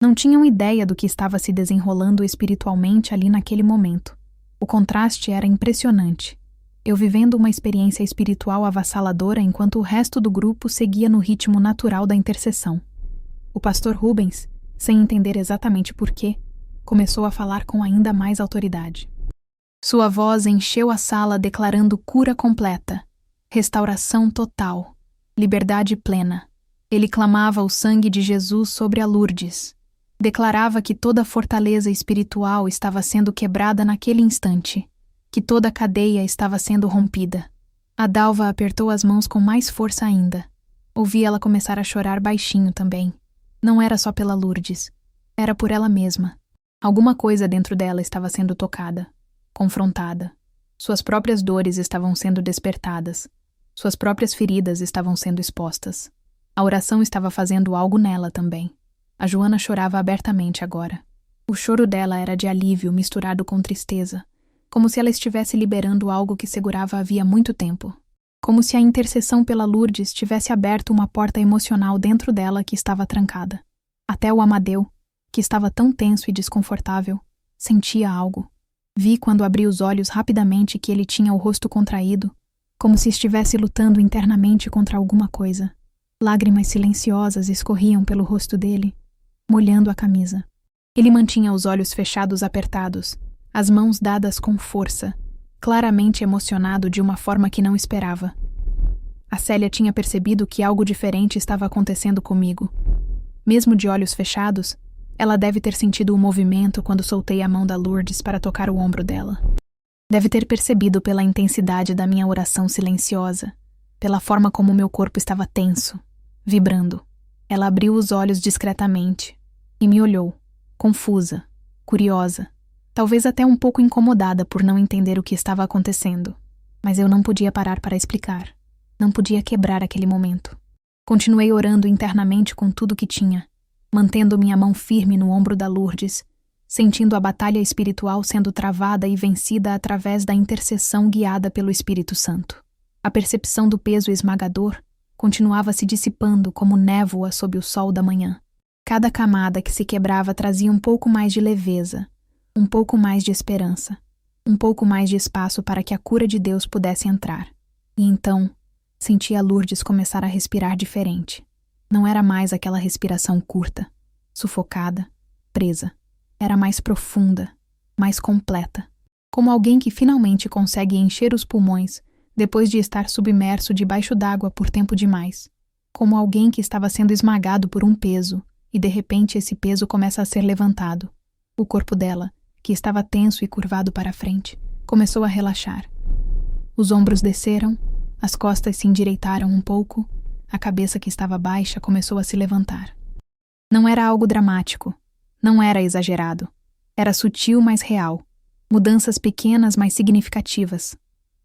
Não tinham ideia do que estava se desenrolando espiritualmente ali naquele momento. O contraste era impressionante. Eu vivendo uma experiência espiritual avassaladora enquanto o resto do grupo seguia no ritmo natural da intercessão. O pastor Rubens, sem entender exatamente porquê, começou a falar com ainda mais autoridade. Sua voz encheu a sala declarando cura completa, restauração total, liberdade plena. Ele clamava o sangue de Jesus sobre a Lourdes. Declarava que toda fortaleza espiritual estava sendo quebrada naquele instante, que toda cadeia estava sendo rompida. A Dalva apertou as mãos com mais força ainda. Ouvi ela começar a chorar baixinho também. Não era só pela Lourdes, era por ela mesma. Alguma coisa dentro dela estava sendo tocada, confrontada. Suas próprias dores estavam sendo despertadas. Suas próprias feridas estavam sendo expostas. A oração estava fazendo algo nela também. A Joana chorava abertamente agora. O choro dela era de alívio misturado com tristeza, como se ela estivesse liberando algo que segurava havia muito tempo. Como se a intercessão pela Lourdes tivesse aberto uma porta emocional dentro dela que estava trancada. Até o Amadeu, que estava tão tenso e desconfortável, sentia algo. Vi quando abri os olhos rapidamente que ele tinha o rosto contraído, como se estivesse lutando internamente contra alguma coisa. Lágrimas silenciosas escorriam pelo rosto dele, molhando a camisa. Ele mantinha os olhos fechados apertados, as mãos dadas com força, claramente emocionado de uma forma que não esperava. A Célia tinha percebido que algo diferente estava acontecendo comigo. Mesmo de olhos fechados, ela deve ter sentido o movimento quando soltei a mão da Lourdes para tocar o ombro dela. Deve ter percebido pela intensidade da minha oração silenciosa, pela forma como meu corpo estava tenso, vibrando. Ela abriu os olhos discretamente e me olhou, confusa, curiosa, talvez até um pouco incomodada por não entender o que estava acontecendo. Mas eu não podia parar para explicar. Não podia quebrar aquele momento. Continuei orando internamente com tudo que tinha, mantendo minha mão firme no ombro da Lourdes, sentindo a batalha espiritual sendo travada e vencida através da intercessão guiada pelo Espírito Santo. A percepção do peso esmagador continuava se dissipando como névoa sob o sol da manhã. Cada camada que se quebrava trazia um pouco mais de leveza, um pouco mais de esperança, um pouco mais de espaço para que a cura de Deus pudesse entrar. E então, senti a Lourdes começar a respirar diferente. Não era mais aquela respiração curta, sufocada, presa. Era mais profunda, mais completa. Como alguém que finalmente consegue encher os pulmões depois de estar submerso debaixo d'água por tempo demais. Como alguém que estava sendo esmagado por um peso e de repente esse peso começa a ser levantado. O corpo dela, que estava tenso e curvado para a frente, começou a relaxar. Os ombros desceram, as costas se endireitaram um pouco, a cabeça que estava baixa começou a se levantar. Não era algo dramático, não era exagerado. Era sutil, mas real. Mudanças pequenas, mas significativas.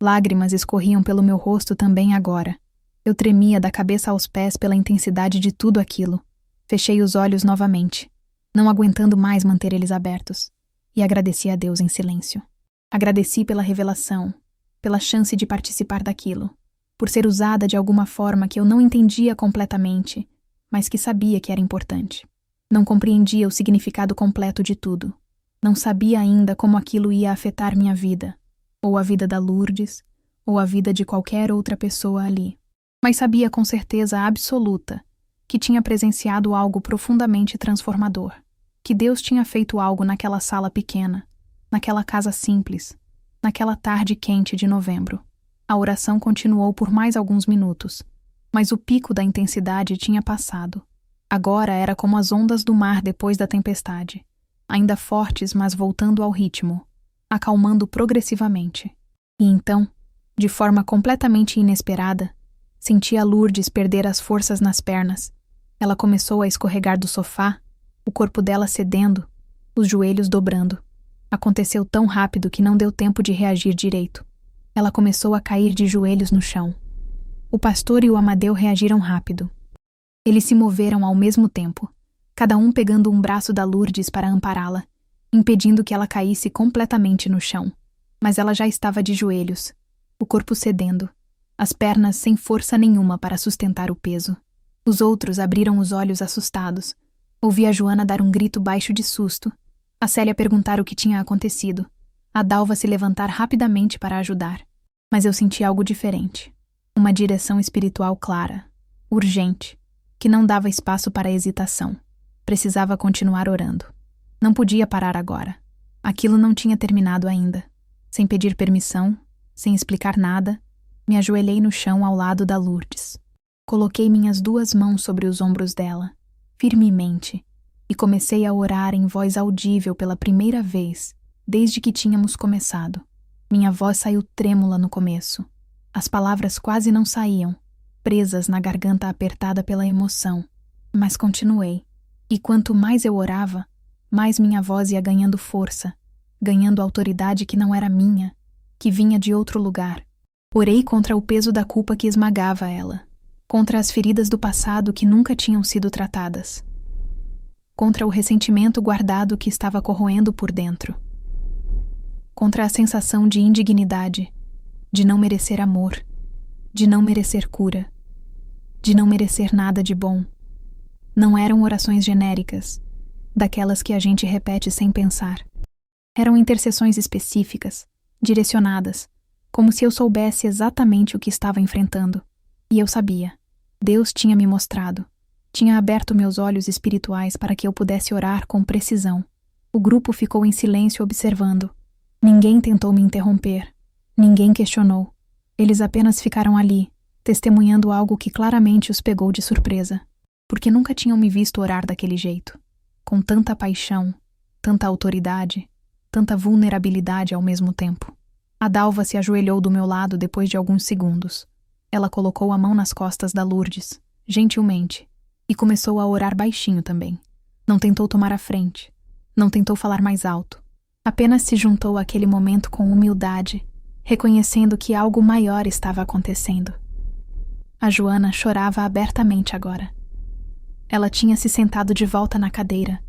Lágrimas escorriam pelo meu rosto também agora. Eu tremia da cabeça aos pés pela intensidade de tudo aquilo. Fechei os olhos novamente, não aguentando mais manter eles abertos, e agradeci a Deus em silêncio. Agradeci pela revelação, pela chance de participar daquilo, por ser usada de alguma forma que eu não entendia completamente, mas que sabia que era importante. Não compreendia o significado completo de tudo. Não sabia ainda como aquilo ia afetar minha vida, ou a vida da Lourdes, ou a vida de qualquer outra pessoa ali. Mas sabia com certeza absoluta que tinha presenciado algo profundamente transformador, que Deus tinha feito algo naquela sala pequena, naquela casa simples, naquela tarde quente de novembro. A oração continuou por mais alguns minutos, mas o pico da intensidade tinha passado. Agora era como as ondas do mar depois da tempestade, ainda fortes, mas voltando ao ritmo, acalmando progressivamente. E então, de forma completamente inesperada, senti a Lourdes perder as forças nas pernas. Ela começou a escorregar do sofá, o corpo dela cedendo, os joelhos dobrando. Aconteceu tão rápido que não deu tempo de reagir direito. Ela começou a cair de joelhos no chão. O pastor e o Amadeu reagiram rápido. Eles se moveram ao mesmo tempo, cada um pegando um braço da Lourdes para ampará-la, impedindo que ela caísse completamente no chão. Mas ela já estava de joelhos, o corpo cedendo, as pernas sem força nenhuma para sustentar o peso. Os outros abriram os olhos assustados. Ouvi a Joana dar um grito baixo de susto, a Célia perguntar o que tinha acontecido, a Dalva se levantar rapidamente para ajudar. Mas eu senti algo diferente. Uma direção espiritual clara, urgente, que não dava espaço para hesitação. Precisava continuar orando. Não podia parar agora. Aquilo não tinha terminado ainda. Sem pedir permissão, sem explicar nada, me ajoelhei no chão ao lado da Lourdes. Coloquei minhas 2 mãos sobre os ombros dela, firmemente, e comecei a orar em voz audível pela primeira vez, desde que tínhamos começado. Minha voz saiu trêmula no começo. As palavras quase não saíam, presas na garganta apertada pela emoção. Mas continuei. E quanto mais eu orava, mais minha voz ia ganhando força, ganhando autoridade que não era minha, que vinha de outro lugar. Orei contra o peso da culpa que esmagava ela, contra as feridas do passado que nunca tinham sido tratadas, contra o ressentimento guardado que estava corroendo por dentro, contra a sensação de indignidade, de não merecer amor, de não merecer cura, de não merecer nada de bom. Não eram orações genéricas, daquelas que a gente repete sem pensar. Eram intercessões específicas, direcionadas, como se eu soubesse exatamente o que estava enfrentando. E eu sabia. Deus tinha me mostrado. Tinha aberto meus olhos espirituais para que eu pudesse orar com precisão. O grupo ficou em silêncio observando. Ninguém tentou me interromper. Ninguém questionou. Eles apenas ficaram ali, testemunhando algo que claramente os pegou de surpresa, porque nunca tinham me visto orar daquele jeito, com tanta paixão, tanta autoridade, tanta vulnerabilidade ao mesmo tempo. A Dalva se ajoelhou do meu lado depois de alguns segundos. Ela colocou a mão nas costas da Lourdes, gentilmente, e começou a orar baixinho também. Não tentou tomar a frente, não tentou falar mais alto. Apenas se juntou àquele momento com humildade, reconhecendo que algo maior estava acontecendo. A Joana chorava abertamente agora. Ela tinha se sentado de volta na cadeira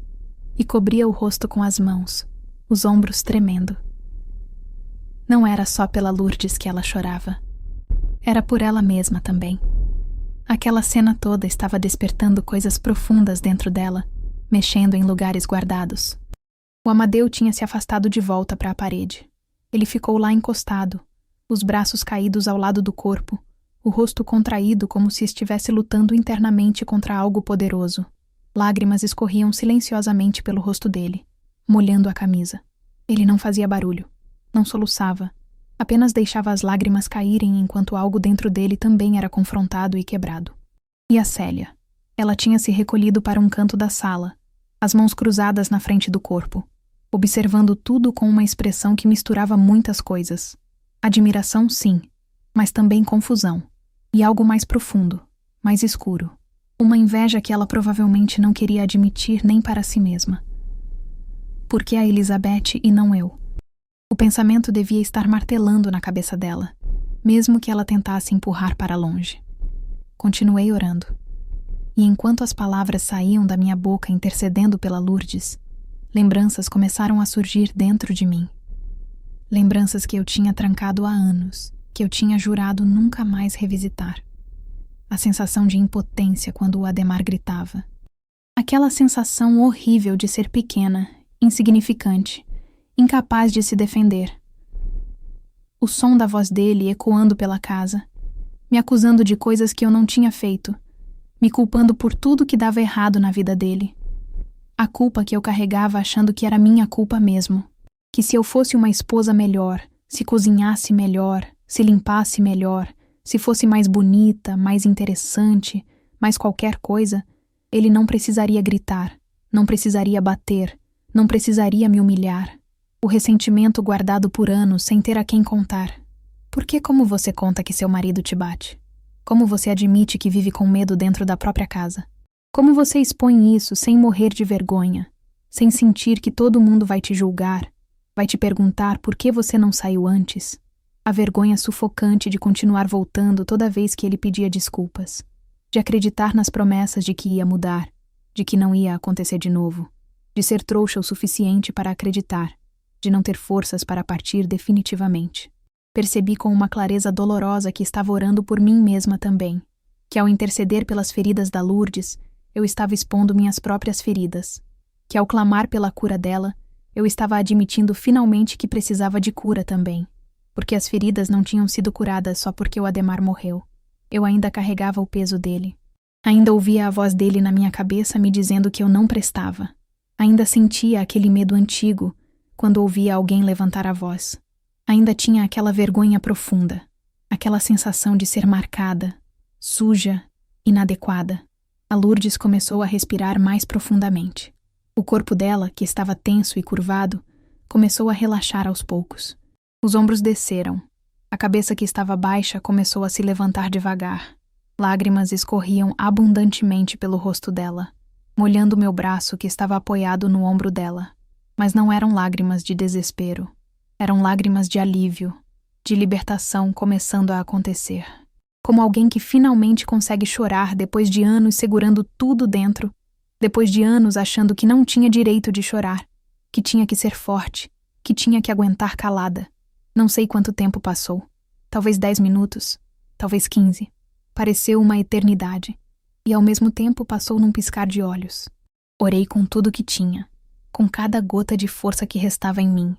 e cobria o rosto com as mãos, os ombros tremendo. Não era só pela Lourdes que ela chorava. Era por ela mesma também. Aquela cena toda estava despertando coisas profundas dentro dela, mexendo em lugares guardados. O Amadeu tinha se afastado de volta para a parede. Ele ficou lá encostado, os braços caídos ao lado do corpo, o rosto contraído como se estivesse lutando internamente contra algo poderoso. Lágrimas escorriam silenciosamente pelo rosto dele, molhando a camisa. Ele não fazia barulho, não soluçava, apenas deixava as lágrimas caírem enquanto algo dentro dele também era confrontado e quebrado. E a Célia? Ela tinha se recolhido para um canto da sala, as mãos cruzadas na frente do corpo, observando tudo com uma expressão que misturava muitas coisas. Admiração, sim, mas também confusão. E algo mais profundo, mais escuro. Uma inveja que ela provavelmente não queria admitir nem para si mesma. Por que a Elizabeth e não eu? O pensamento devia estar martelando na cabeça dela, mesmo que ela tentasse empurrar para longe. Continuei orando. E enquanto as palavras saíam da minha boca intercedendo pela Lourdes, lembranças começaram a surgir dentro de mim. Lembranças que eu tinha trancado há anos, que eu tinha jurado nunca mais revisitar. a sensação de impotência quando o Ademar gritava. Aquela sensação horrível de ser pequena, insignificante, incapaz de se defender. O som da voz dele ecoando pela casa, me acusando de coisas que eu não tinha feito, me culpando por tudo que dava errado na vida dele. A culpa que eu carregava achando que era minha culpa mesmo, que se eu fosse uma esposa melhor, se cozinhasse melhor, se limpasse melhor, se fosse mais bonita, mais interessante, mais qualquer coisa, ele não precisaria gritar, não precisaria bater, não precisaria me humilhar. O ressentimento guardado por anos sem ter a quem contar. Por que como você conta que seu marido te bate? Como você admite que vive com medo dentro da própria casa? Como você expõe isso sem morrer de vergonha, sem sentir que todo mundo vai te julgar, vai te perguntar por que você não saiu antes? A vergonha sufocante de continuar voltando toda vez que ele pedia desculpas, de acreditar nas promessas de que ia mudar, de que não ia acontecer de novo, de ser trouxa o suficiente para acreditar, de não ter forças para partir definitivamente. Percebi com uma clareza dolorosa que estava orando por mim mesma também, que ao interceder pelas feridas da Lourdes, eu estava expondo minhas próprias feridas, que ao clamar pela cura dela, eu estava admitindo finalmente que precisava de cura também, porque as feridas não tinham sido curadas só porque o Ademar morreu. Eu ainda carregava o peso dele. Ainda ouvia a voz dele na minha cabeça me dizendo que eu não prestava. Ainda sentia aquele medo antigo quando ouvia alguém levantar a voz. Ainda tinha aquela vergonha profunda, aquela sensação de ser marcada, suja, inadequada. A Lourdes começou a respirar mais profundamente. O corpo dela, que estava tenso e curvado, começou a relaxar aos poucos. Os ombros desceram. A cabeça que estava baixa começou a se levantar devagar. Lágrimas escorriam abundantemente pelo rosto dela, molhando meu braço que estava apoiado no ombro dela. Mas não eram lágrimas de desespero. Eram lágrimas de alívio, de libertação começando a acontecer. Como alguém que finalmente consegue chorar depois de anos segurando tudo dentro, depois de anos achando que não tinha direito de chorar, que tinha que ser forte, que tinha que aguentar calada. Não sei quanto tempo passou. Talvez 10 minutos, talvez 15. Pareceu uma eternidade. E ao mesmo tempo passou num piscar de olhos. Orei com tudo que tinha, com cada gota de força que restava em mim,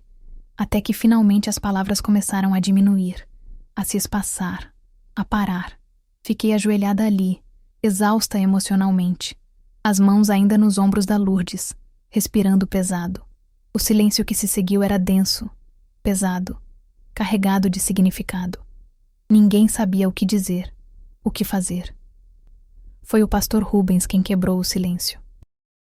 até que finalmente as palavras começaram a diminuir, a se espaçar, a parar. Fiquei ajoelhada ali, exausta emocionalmente, as mãos ainda nos ombros da Lourdes, respirando pesado. O silêncio que se seguiu era denso, pesado, carregado de significado. Ninguém sabia o que dizer, o que fazer. Foi o pastor Rubens quem quebrou o silêncio.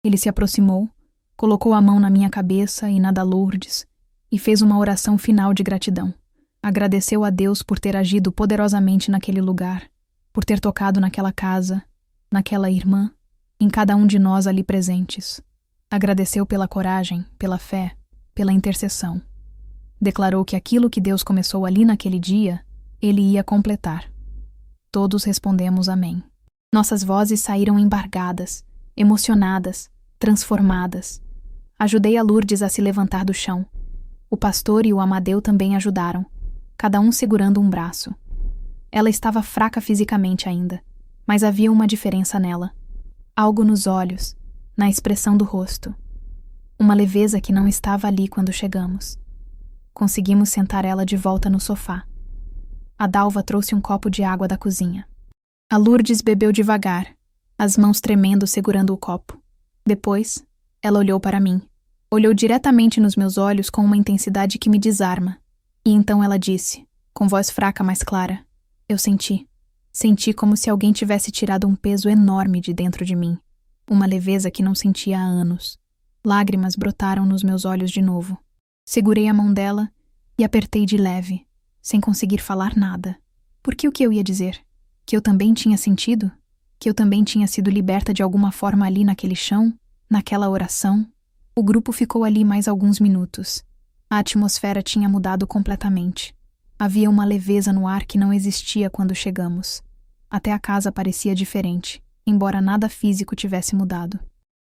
Ele se aproximou, colocou a mão na minha cabeça e na da Lourdes e fez uma oração final de gratidão. Agradeceu a Deus por ter agido poderosamente naquele lugar, por ter tocado naquela casa, naquela irmã, em cada um de nós ali presentes. Agradeceu pela coragem, pela fé, pela intercessão. Declarou que aquilo que Deus começou ali naquele dia, Ele ia completar. Todos respondemos amém. Nossas vozes saíram embargadas, emocionadas, transformadas. Ajudei a Lourdes a se levantar do chão. O pastor e o Amadeu também ajudaram, cada um segurando um braço. Ela estava fraca fisicamente ainda, mas havia uma diferença nela. Algo nos olhos, na expressão do rosto. Uma leveza que não estava ali quando chegamos. Conseguimos sentar ela de volta no sofá. A Dalva trouxe um copo de água da cozinha. A Lourdes bebeu devagar, as mãos tremendo segurando o copo. Depois, ela olhou para mim. Olhou diretamente nos meus olhos com uma intensidade que me desarma. E então ela disse, com voz fraca mas clara, eu senti. Senti como se alguém tivesse tirado um peso enorme de dentro de mim. Uma leveza que não sentia há anos. Lágrimas brotaram nos meus olhos de novo. Segurei a mão dela e apertei de leve, sem conseguir falar nada. Porque o que eu ia dizer? Que eu também tinha sentido? Que eu também tinha sido liberta de alguma forma ali naquele chão? Naquela oração? O grupo ficou ali mais alguns minutos. A atmosfera tinha mudado completamente. Havia uma leveza no ar que não existia quando chegamos. Até a casa parecia diferente, embora nada físico tivesse mudado.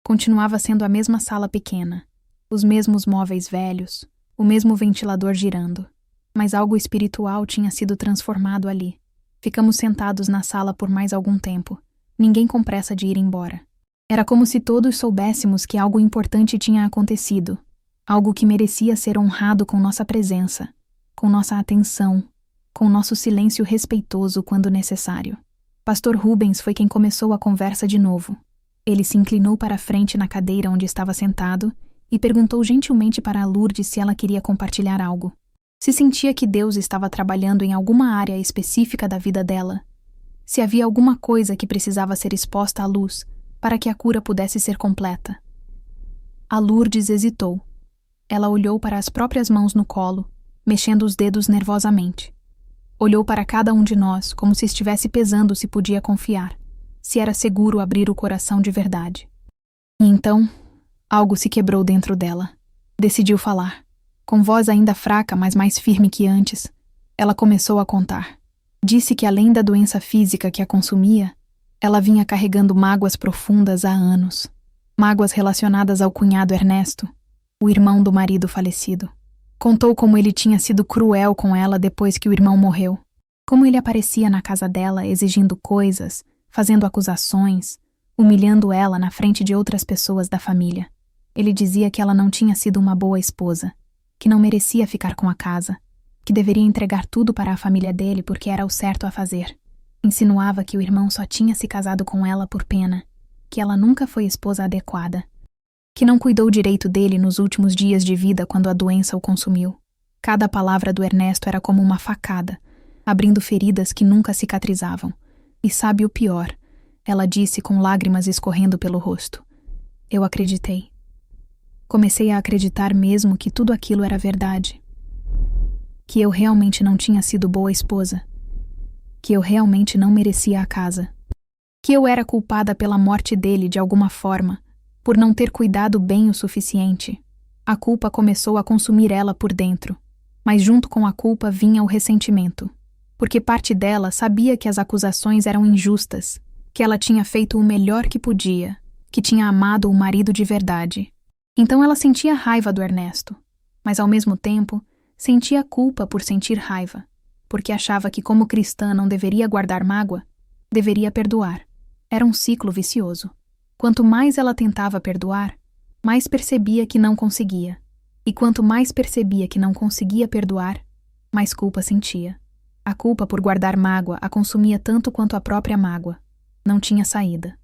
Continuava sendo a mesma sala pequena, os mesmos móveis velhos, o mesmo ventilador girando. Mas algo espiritual tinha sido transformado ali. Ficamos sentados na sala por mais algum tempo, ninguém com pressa de ir embora. Era como se todos soubéssemos que algo importante tinha acontecido, algo que merecia ser honrado com nossa presença, com nossa atenção, com nosso silêncio respeitoso quando necessário. Pastor Rubens foi quem começou a conversa de novo. Ele se inclinou para a frente na cadeira onde estava sentado e perguntou gentilmente para a Lourdes se ela queria compartilhar algo. Se sentia que Deus estava trabalhando em alguma área específica da vida dela. Se havia alguma coisa que precisava ser exposta à luz para que a cura pudesse ser completa. A Lourdes hesitou. Ela olhou para as próprias mãos no colo, mexendo os dedos nervosamente. Olhou para cada um de nós como se estivesse pesando se podia confiar, se era seguro abrir o coração de verdade. E então, algo se quebrou dentro dela. Decidiu falar. Com voz ainda fraca, mas mais firme que antes, ela começou a contar. Disse que além da doença física que a consumia, ela vinha carregando mágoas profundas há anos. Mágoas relacionadas ao cunhado Ernesto, o irmão do marido falecido. Contou como ele tinha sido cruel com ela depois que o irmão morreu. Como ele aparecia na casa dela exigindo coisas, fazendo acusações, humilhando ela na frente de outras pessoas da família. Ele dizia que ela não tinha sido uma boa esposa, que não merecia ficar com a casa, que deveria entregar tudo para a família dele porque era o certo a fazer. Insinuava que o irmão só tinha se casado com ela por pena, que ela nunca foi esposa adequada, que não cuidou direito dele nos últimos dias de vida quando a doença o consumiu. Cada palavra do Ernesto era como uma facada, abrindo feridas que nunca cicatrizavam. E sabe o pior? Ela disse com lágrimas escorrendo pelo rosto. Eu acreditei. Comecei a acreditar mesmo que tudo aquilo era verdade. Que eu realmente não tinha sido boa esposa. Que eu realmente não merecia a casa. Que eu era culpada pela morte dele de alguma forma, por não ter cuidado bem o suficiente. A culpa começou a consumir ela por dentro, mas junto com a culpa vinha o ressentimento, porque parte dela sabia que as acusações eram injustas, que ela tinha feito o melhor que podia, que tinha amado o marido de verdade. Então ela sentia raiva do Ernesto, mas ao mesmo tempo sentia culpa por sentir raiva, porque achava que como cristã não deveria guardar mágoa, deveria perdoar. Era um ciclo vicioso. Quanto mais ela tentava perdoar, mais percebia que não conseguia. E quanto mais percebia que não conseguia perdoar, mais culpa sentia. A culpa por guardar mágoa a consumia tanto quanto a própria mágoa. Não tinha saída.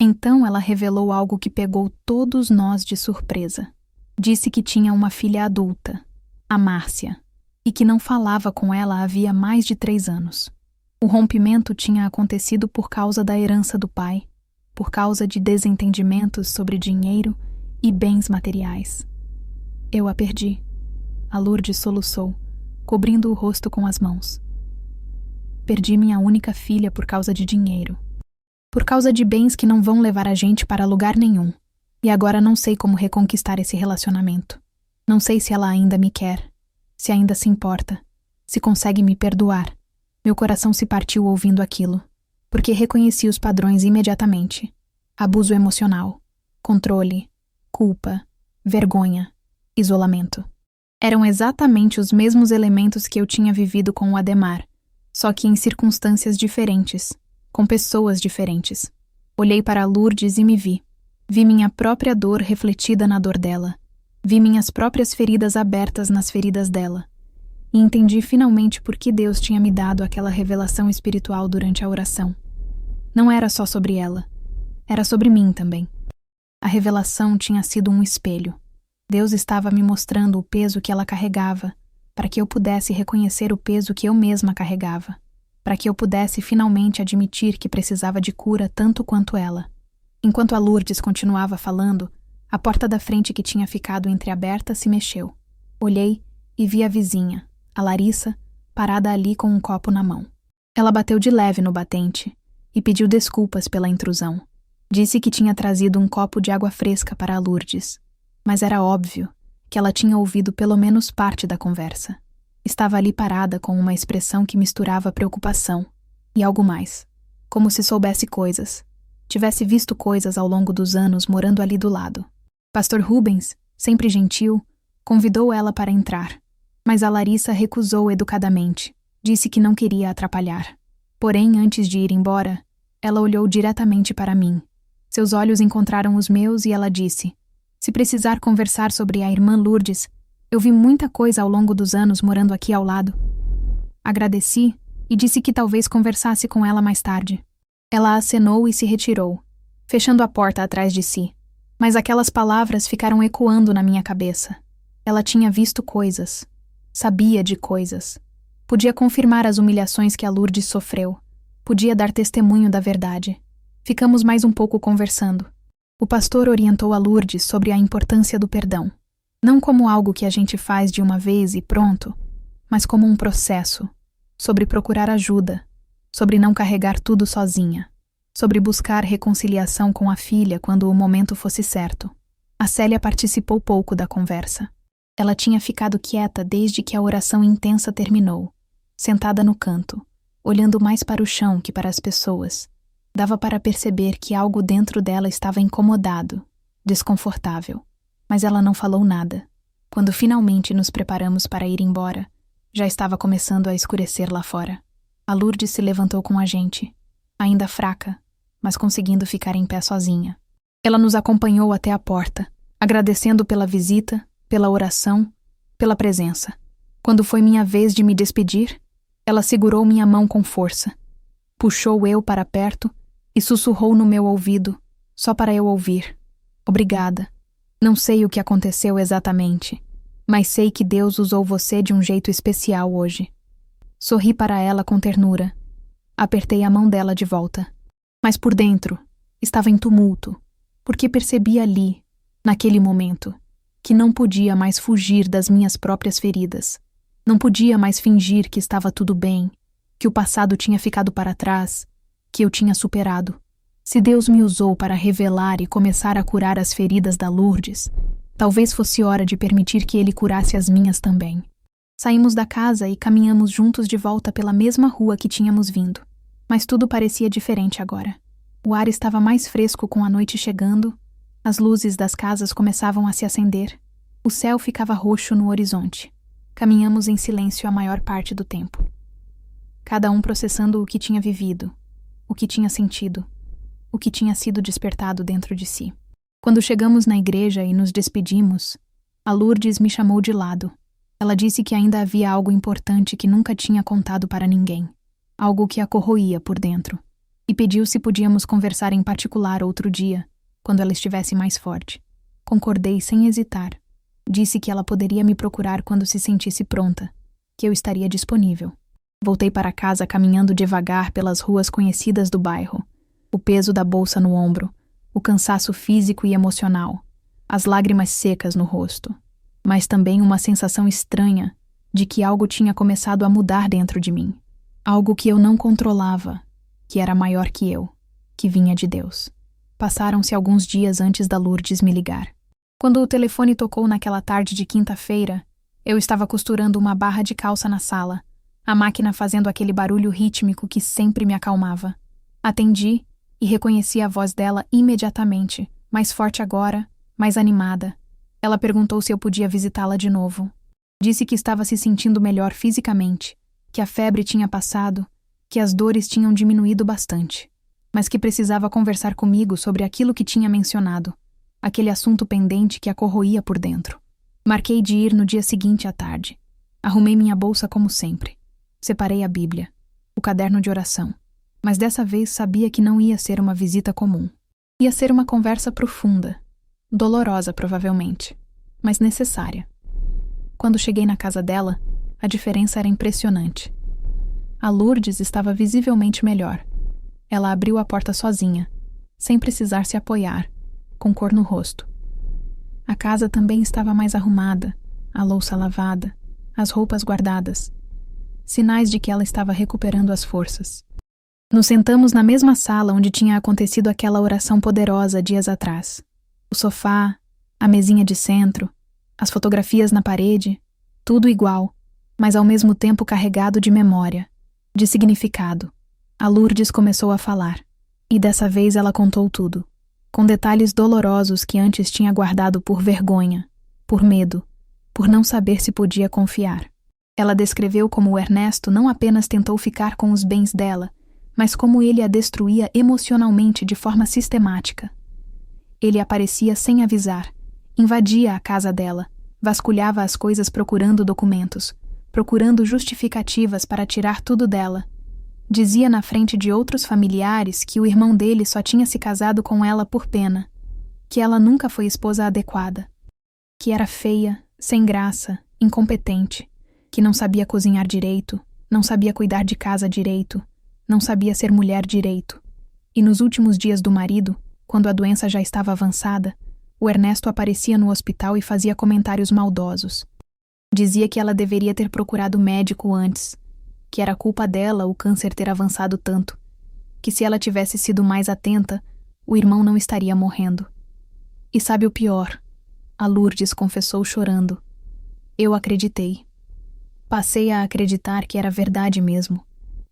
Então ela revelou algo que pegou todos nós de surpresa. Disse que tinha uma filha adulta, a Márcia, e que não falava com ela havia mais de 3 anos. O rompimento tinha acontecido por causa da herança do pai, por causa de desentendimentos sobre dinheiro e bens materiais. Eu a perdi. A Lourdes soluçou, cobrindo o rosto com as mãos. Perdi minha única filha por causa de dinheiro. Por causa de bens que não vão levar a gente para lugar nenhum. E agora não sei como reconquistar esse relacionamento. Não sei se ela ainda me quer, se ainda se importa, se consegue me perdoar. Meu coração se partiu ouvindo aquilo, porque reconheci os padrões imediatamente. Abuso emocional, controle, culpa, vergonha, isolamento. Eram exatamente os mesmos elementos que eu tinha vivido com o Ademar, só que em circunstâncias diferentes, com pessoas diferentes. Olhei para Lourdes e me vi. Vi minha própria dor refletida na dor dela. Vi minhas próprias feridas abertas nas feridas dela. E entendi finalmente por que Deus tinha me dado aquela revelação espiritual durante a oração. Não era só sobre ela. Era sobre mim também. A revelação tinha sido um espelho. Deus estava me mostrando o peso que ela carregava, para que eu pudesse reconhecer o peso que eu mesma carregava, para que eu pudesse finalmente admitir que precisava de cura tanto quanto ela. Enquanto a Lourdes continuava falando, a porta da frente que tinha ficado entreaberta se mexeu. Olhei e vi a vizinha, a Larissa, parada ali com um copo na mão. Ela bateu de leve no batente e pediu desculpas pela intrusão. Disse que tinha trazido um copo de água fresca para a Lourdes, mas era óbvio que ela tinha ouvido pelo menos parte da conversa. Estava ali parada com uma expressão que misturava preocupação e algo mais, como se soubesse coisas, tivesse visto coisas ao longo dos anos morando ali do lado. Pastor Rubens, sempre gentil, convidou ela para entrar, mas a Larissa recusou educadamente, disse que não queria atrapalhar. Porém, antes de ir embora, ela olhou diretamente para mim. Seus olhos encontraram os meus e ela disse: "Se precisar conversar sobre a irmã Lourdes, eu vi muita coisa ao longo dos anos morando aqui ao lado." Agradeci e disse que talvez conversasse com ela mais tarde. Ela acenou e se retirou, fechando a porta atrás de si. Mas aquelas palavras ficaram ecoando na minha cabeça. Ela tinha visto coisas. Sabia de coisas. Podia confirmar as humilhações que a Lourdes sofreu. Podia dar testemunho da verdade. Ficamos mais um pouco conversando. O pastor orientou a Lourdes sobre a importância do perdão. Não como algo que a gente faz de uma vez e pronto, mas como um processo. Sobre procurar ajuda. Sobre não carregar tudo sozinha. Sobre buscar reconciliação com a filha quando o momento fosse certo. A Célia participou pouco da conversa. Ela tinha ficado quieta desde que a oração intensa terminou, sentada no canto, olhando mais para o chão que para as pessoas. Dava para perceber que algo dentro dela estava incomodado, desconfortável. Mas ela não falou nada. Quando finalmente nos preparamos para ir embora, já estava começando a escurecer lá fora. A Lourdes se levantou com a gente, ainda fraca, mas conseguindo ficar em pé sozinha. Ela nos acompanhou até a porta, agradecendo pela visita, pela oração, pela presença. Quando foi minha vez de me despedir, ela segurou minha mão com força, puxou eu para perto e sussurrou no meu ouvido, só para eu ouvir: "Obrigada. Não sei o que aconteceu exatamente, mas sei que Deus usou você de um jeito especial hoje." Sorri para ela com ternura. Apertei a mão dela de volta. Mas por dentro, estava em tumulto, porque percebi ali, naquele momento, que não podia mais fugir das minhas próprias feridas. Não podia mais fingir que estava tudo bem, que o passado tinha ficado para trás, que eu tinha superado. Se Deus me usou para revelar e começar a curar as feridas da Lourdes, talvez fosse hora de permitir que Ele curasse as minhas também. Saímos da casa e caminhamos juntos de volta pela mesma rua que tínhamos vindo. Mas tudo parecia diferente agora. O ar estava mais fresco com a noite chegando, as luzes das casas começavam a se acender, o céu ficava roxo no horizonte. Caminhamos em silêncio a maior parte do tempo. Cada um processando o que tinha vivido, o que tinha sentido, o que tinha sido despertado dentro de si. Quando chegamos na igreja e nos despedimos, a Lourdes me chamou de lado. Ela disse que ainda havia algo importante que nunca tinha contado para ninguém. Algo que a corroía por dentro, e pediu se podíamos conversar em particular outro dia, quando ela estivesse mais forte. Concordei sem hesitar. Disse que ela poderia me procurar quando se sentisse pronta, que eu estaria disponível. Voltei para casa caminhando devagar pelas ruas conhecidas do bairro, o peso da bolsa no ombro, o cansaço físico e emocional, as lágrimas secas no rosto, mas também uma sensação estranha de que algo tinha começado a mudar dentro de mim. Algo que eu não controlava, que era maior que eu, que vinha de Deus. Passaram-se alguns dias antes da Lourdes me ligar. Quando o telefone tocou naquela tarde de quinta-feira, eu estava costurando uma barra de calça na sala, a máquina fazendo aquele barulho rítmico que sempre me acalmava. Atendi e reconheci a voz dela imediatamente, mais forte agora, mais animada. Ela perguntou se eu podia visitá-la de novo. Disse que estava se sentindo melhor fisicamente, que a febre tinha passado, que as dores tinham diminuído bastante, mas que precisava conversar comigo sobre aquilo que tinha mencionado, aquele assunto pendente que a corroía por dentro. Marquei de ir no dia seguinte à tarde. Arrumei minha bolsa como sempre. Separei a Bíblia, o caderno de oração, mas dessa vez sabia que não ia ser uma visita comum. Ia ser uma conversa profunda, dolorosa provavelmente, mas necessária. Quando cheguei na casa dela, a diferença era impressionante. A Lourdes estava visivelmente melhor. Ela abriu a porta sozinha, sem precisar se apoiar, com cor no rosto. A casa também estava mais arrumada, a louça lavada, as roupas guardadas. Sinais de que ela estava recuperando as forças. Nos sentamos na mesma sala onde tinha acontecido aquela oração poderosa dias atrás. O sofá, a mesinha de centro, as fotografias na parede, tudo igual, mas ao mesmo tempo carregado de memória, de significado. A Lourdes começou a falar, e dessa vez ela contou tudo, com detalhes dolorosos que antes tinha guardado por vergonha, por medo, por não saber se podia confiar. Ela descreveu como o Ernesto não apenas tentou ficar com os bens dela, mas como ele a destruía emocionalmente de forma sistemática. Ele aparecia sem avisar, invadia a casa dela, vasculhava as coisas procurando documentos, procurando justificativas para tirar tudo dela. Dizia na frente de outros familiares que o irmão dele só tinha se casado com ela por pena, que ela nunca foi esposa adequada, que era feia, sem graça, incompetente, que não sabia cozinhar direito, não sabia cuidar de casa direito, não sabia ser mulher direito. E nos últimos dias do marido, quando a doença já estava avançada, o Ernesto aparecia no hospital e fazia comentários maldosos. Dizia que ela deveria ter procurado médico antes, que era culpa dela o câncer ter avançado tanto, que se ela tivesse sido mais atenta, o irmão não estaria morrendo. E sabe o pior? A Lourdes confessou chorando. Eu acreditei. Passei a acreditar que era verdade mesmo,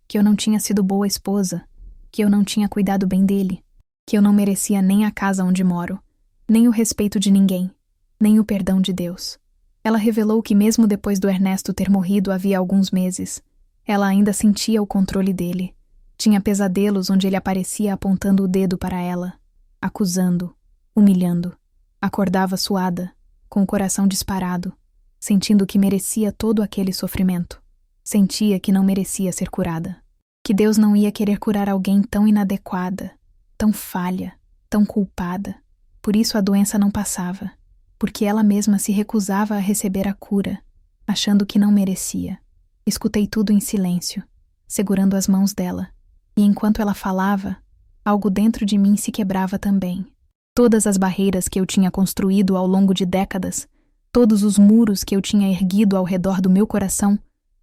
que eu não tinha sido boa esposa, que eu não tinha cuidado bem dele, que eu não merecia nem a casa onde moro, nem o respeito de ninguém, nem o perdão de Deus. Ela revelou que mesmo depois do Ernesto ter morrido havia alguns meses, ela ainda sentia o controle dele. Tinha pesadelos onde ele aparecia apontando o dedo para ela, acusando, humilhando. Acordava suada, com o coração disparado, sentindo que merecia todo aquele sofrimento. Sentia que não merecia ser curada. Que Deus não ia querer curar alguém tão inadequada, tão falha, tão culpada. Por isso a doença não passava, porque ela mesma se recusava a receber a cura, achando que não merecia. Escutei tudo em silêncio, segurando as mãos dela, e enquanto ela falava, algo dentro de mim se quebrava também. Todas as barreiras que eu tinha construído ao longo de décadas, todos os muros que eu tinha erguido ao redor do meu coração,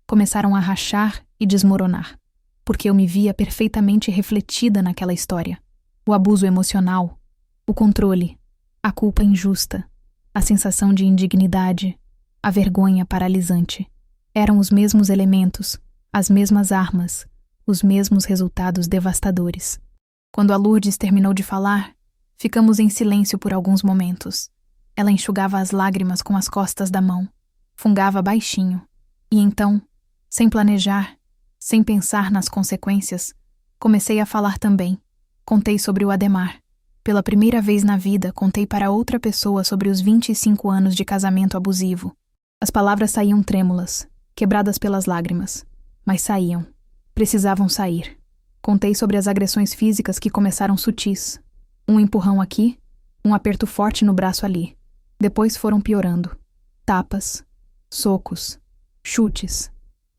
começaram a rachar e desmoronar, porque eu me via perfeitamente refletida naquela história. O abuso emocional, o controle, a culpa injusta, a sensação de indignidade, a vergonha paralisante. Eram os mesmos elementos, as mesmas armas, os mesmos resultados devastadores. Quando a Lourdes terminou de falar, ficamos em silêncio por alguns momentos. Ela enxugava as lágrimas com as costas da mão, fungava baixinho, e então, sem planejar, sem pensar nas consequências, comecei a falar também. Contei sobre o Ademar. Pela primeira vez na vida, contei para outra pessoa sobre os 25 anos de casamento abusivo. As palavras saíam trêmulas, quebradas pelas lágrimas, mas saíam. Precisavam sair. Contei sobre as agressões físicas que começaram sutis. Um empurrão aqui, um aperto forte no braço ali. Depois foram piorando. Tapas, socos, chutes,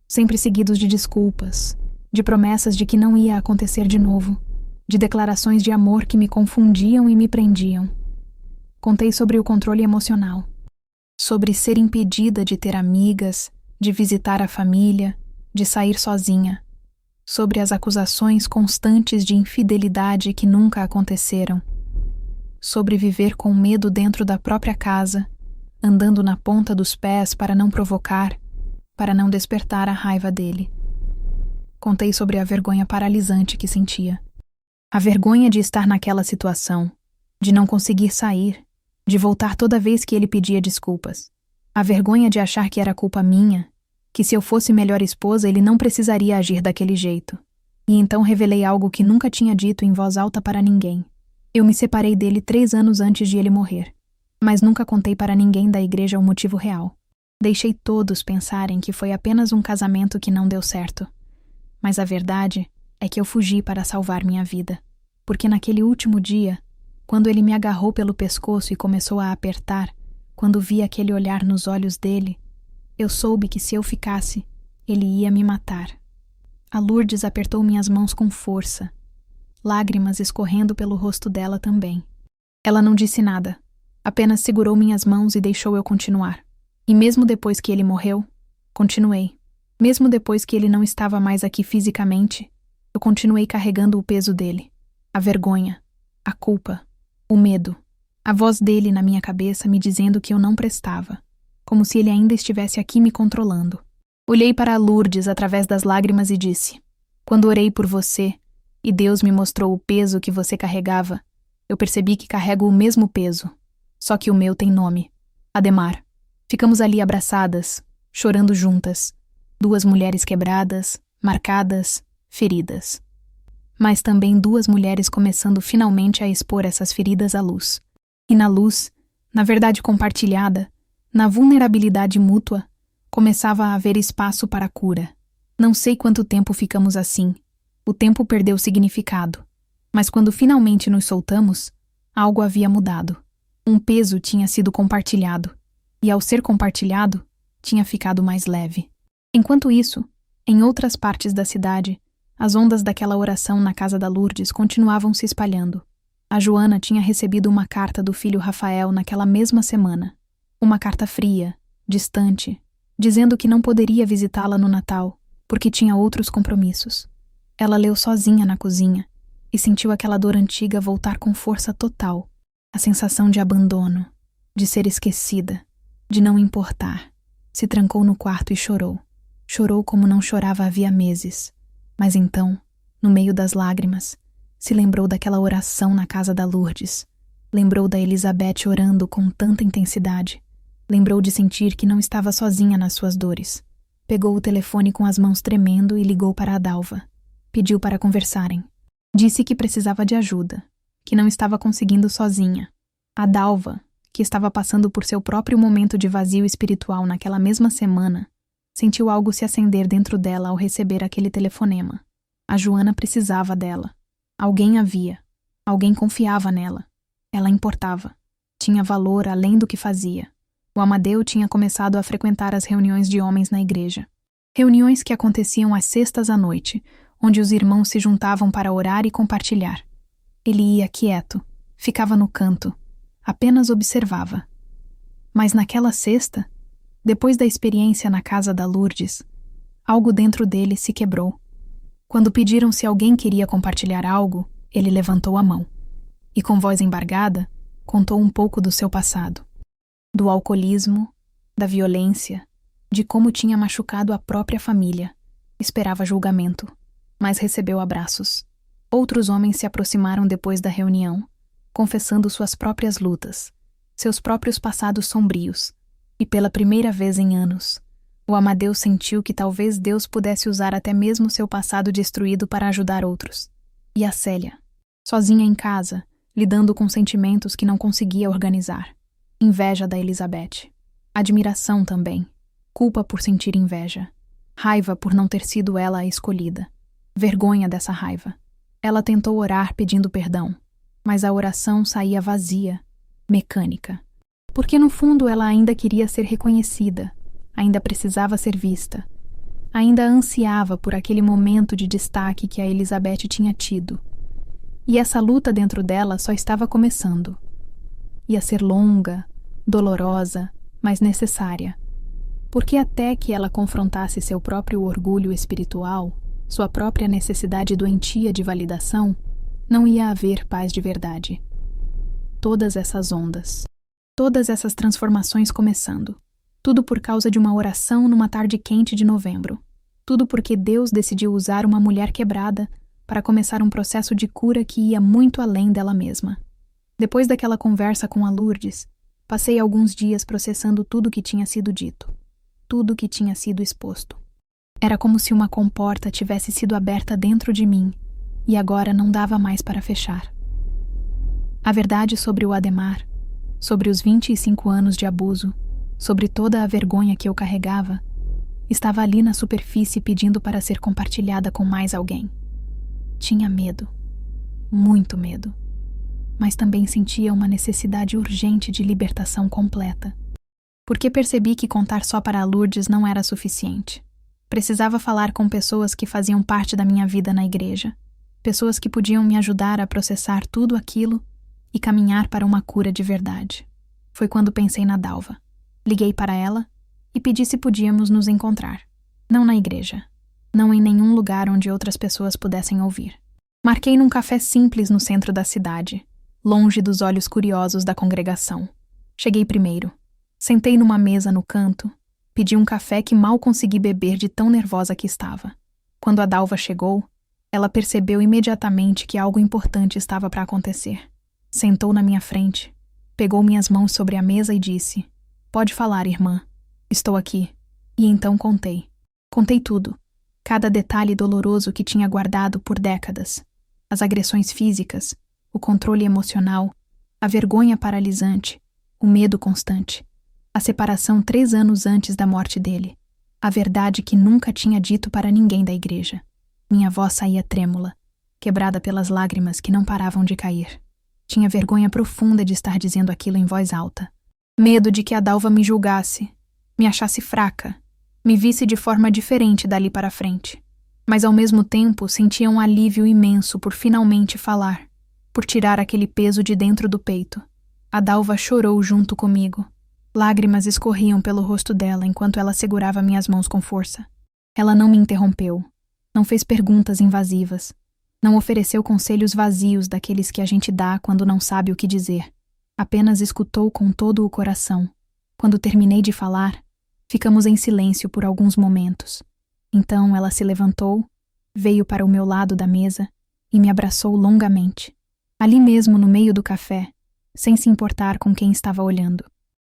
sempre seguidos de desculpas, de promessas de que não ia acontecer de novo, de declarações de amor que me confundiam e me prendiam. Contei sobre o controle emocional, sobre ser impedida de ter amigas, de visitar a família, de sair sozinha, sobre as acusações constantes de infidelidade que nunca aconteceram, sobre viver com medo dentro da própria casa, andando na ponta dos pés para não provocar, para não despertar a raiva dele. Contei sobre a vergonha paralisante que sentia. A vergonha de estar naquela situação, de não conseguir sair, de voltar toda vez que ele pedia desculpas. A vergonha de achar que era culpa minha, que se eu fosse melhor esposa ele não precisaria agir daquele jeito. E então revelei algo que nunca tinha dito em voz alta para ninguém. Eu me separei dele 3 anos antes de ele morrer, mas nunca contei para ninguém da igreja o motivo real. Deixei todos pensarem que foi apenas um casamento que não deu certo. Mas a verdade é que eu fugi para salvar minha vida, porque naquele último dia, quando ele me agarrou pelo pescoço e começou a apertar, quando vi aquele olhar nos olhos dele, eu soube que se eu ficasse, ele ia me matar. A Lourdes apertou minhas mãos com força, lágrimas escorrendo pelo rosto dela também. Ela não disse nada, apenas segurou minhas mãos e deixou eu continuar. E mesmo depois que ele morreu, continuei. Mesmo depois que ele não estava mais aqui fisicamente, eu continuei carregando o peso dele. A vergonha, a culpa, o medo. A voz dele na minha cabeça me dizendo que eu não prestava, como se ele ainda estivesse aqui me controlando. Olhei para a Lourdes através das lágrimas e disse: quando orei por você, e Deus me mostrou o peso que você carregava, eu percebi que carrego o mesmo peso, só que o meu tem nome: Ademar. Ficamos ali abraçadas, chorando juntas, 2 mulheres quebradas, marcadas, feridas. mas também 2 mulheres começando finalmente a expor essas feridas à luz. E na luz, na verdade compartilhada, na vulnerabilidade mútua, começava a haver espaço para a cura. Não sei quanto tempo ficamos assim. O tempo perdeu significado. Mas quando finalmente nos soltamos, algo havia mudado. Um peso tinha sido compartilhado. E ao ser compartilhado, tinha ficado mais leve. Enquanto isso, em outras partes da cidade, as ondas daquela oração na casa da Lourdes continuavam se espalhando. A Joana tinha recebido uma carta do filho Rafael naquela mesma semana. Uma carta fria, distante, dizendo que não poderia visitá-la no Natal, porque tinha outros compromissos. Ela leu sozinha na cozinha e sentiu aquela dor antiga voltar com força total. A sensação de abandono, de ser esquecida, de não importar. Se trancou no quarto e chorou. Chorou como não chorava havia meses. Mas então, no meio das lágrimas, se lembrou daquela oração na casa da Lourdes. Lembrou da Elizabeth orando com tanta intensidade. Lembrou de sentir que não estava sozinha nas suas dores. Pegou o telefone com as mãos tremendo e ligou para a Dalva. Pediu para conversarem. Disse que precisava de ajuda, que não estava conseguindo sozinha. A Dalva, que estava passando por seu próprio momento de vazio espiritual naquela mesma semana, sentiu algo se acender dentro dela ao receber aquele telefonema. A Joana precisava dela. Alguém havia. Alguém confiava nela. Ela importava. Tinha valor além do que fazia. O Amadeu tinha começado a frequentar as reuniões de homens na igreja. Reuniões que aconteciam às sextas à noite, onde os irmãos se juntavam para orar e compartilhar. Ele ia quieto, ficava no canto, apenas observava. Mas naquela sexta, depois da experiência na casa da Lourdes, algo dentro dele se quebrou. Quando pediram se alguém queria compartilhar algo, ele levantou a mão. E com voz embargada, contou um pouco do seu passado. Do alcoolismo, da violência, de como tinha machucado a própria família. Esperava julgamento, mas recebeu abraços. Outros homens se aproximaram depois da reunião, confessando suas próprias lutas, seus próprios passados sombrios. E pela primeira vez em anos, o Amadeu sentiu que talvez Deus pudesse usar até mesmo seu passado destruído para ajudar outros. E a Célia, sozinha em casa, lidando com sentimentos que não conseguia organizar. Inveja da Elizabeth. Admiração também. Culpa por sentir inveja. Raiva por não ter sido ela a escolhida. Vergonha dessa raiva. Ela tentou orar pedindo perdão, mas a oração saía vazia, mecânica. Porque no fundo ela ainda queria ser reconhecida, ainda precisava ser vista, ainda ansiava por aquele momento de destaque que a Elizabeth tinha tido. E essa luta dentro dela só estava começando. Ia ser longa, dolorosa, mas necessária. Porque até que ela confrontasse seu próprio orgulho espiritual, sua própria necessidade doentia de validação, não ia haver paz de verdade. Todas essas ondas. Todas essas transformações começando. Tudo por causa de uma oração numa tarde quente de novembro. Tudo porque Deus decidiu usar uma mulher quebrada para começar um processo de cura que ia muito além dela mesma. Depois daquela conversa com a Lourdes, passei alguns dias processando tudo que tinha sido dito. Tudo que tinha sido exposto. Era como se uma comporta tivesse sido aberta dentro de mim e agora não dava mais para fechar. A verdade sobre o Ademar, sobre os 25 anos de abuso, sobre toda a vergonha que eu carregava, estava ali na superfície pedindo para ser compartilhada com mais alguém. Tinha medo, muito medo, mas também sentia uma necessidade urgente de libertação completa. Porque percebi que contar só para a Lourdes não era suficiente. Precisava falar com pessoas que faziam parte da minha vida na igreja, pessoas que podiam me ajudar a processar tudo aquilo e caminhar para uma cura de verdade. Foi quando pensei na Dalva. Liguei para ela e pedi se podíamos nos encontrar. Não na igreja. Não em nenhum lugar onde outras pessoas pudessem ouvir. Marquei num café simples no centro da cidade, longe dos olhos curiosos da congregação. Cheguei primeiro. Sentei numa mesa no canto, pedi um café que mal consegui beber de tão nervosa que estava. Quando a Dalva chegou, ela percebeu imediatamente que algo importante estava para acontecer. Sentou na minha frente, pegou minhas mãos sobre a mesa e disse: "Pode falar, irmã. Estou aqui." E então contei. Contei tudo. Cada detalhe doloroso que tinha guardado por décadas. As agressões físicas, o controle emocional, a vergonha paralisante, o medo constante, a separação 3 anos antes da morte dele, a verdade que nunca tinha dito para ninguém da igreja. Minha voz saía trêmula, quebrada pelas lágrimas que não paravam de cair. Tinha vergonha profunda de estar dizendo aquilo em voz alta. Medo de que a Dalva me julgasse, me achasse fraca, me visse de forma diferente dali para frente. Mas ao mesmo tempo sentia um alívio imenso por finalmente falar, por tirar aquele peso de dentro do peito. A Dalva chorou junto comigo. Lágrimas escorriam pelo rosto dela enquanto ela segurava minhas mãos com força. Ela não me interrompeu, não fez perguntas invasivas, não ofereceu conselhos vazios daqueles que a gente dá quando não sabe o que dizer. Apenas escutou com todo o coração. Quando terminei de falar, ficamos em silêncio por alguns momentos. Então ela se levantou, veio para o meu lado da mesa e me abraçou longamente. Ali mesmo no meio do café, sem se importar com quem estava olhando.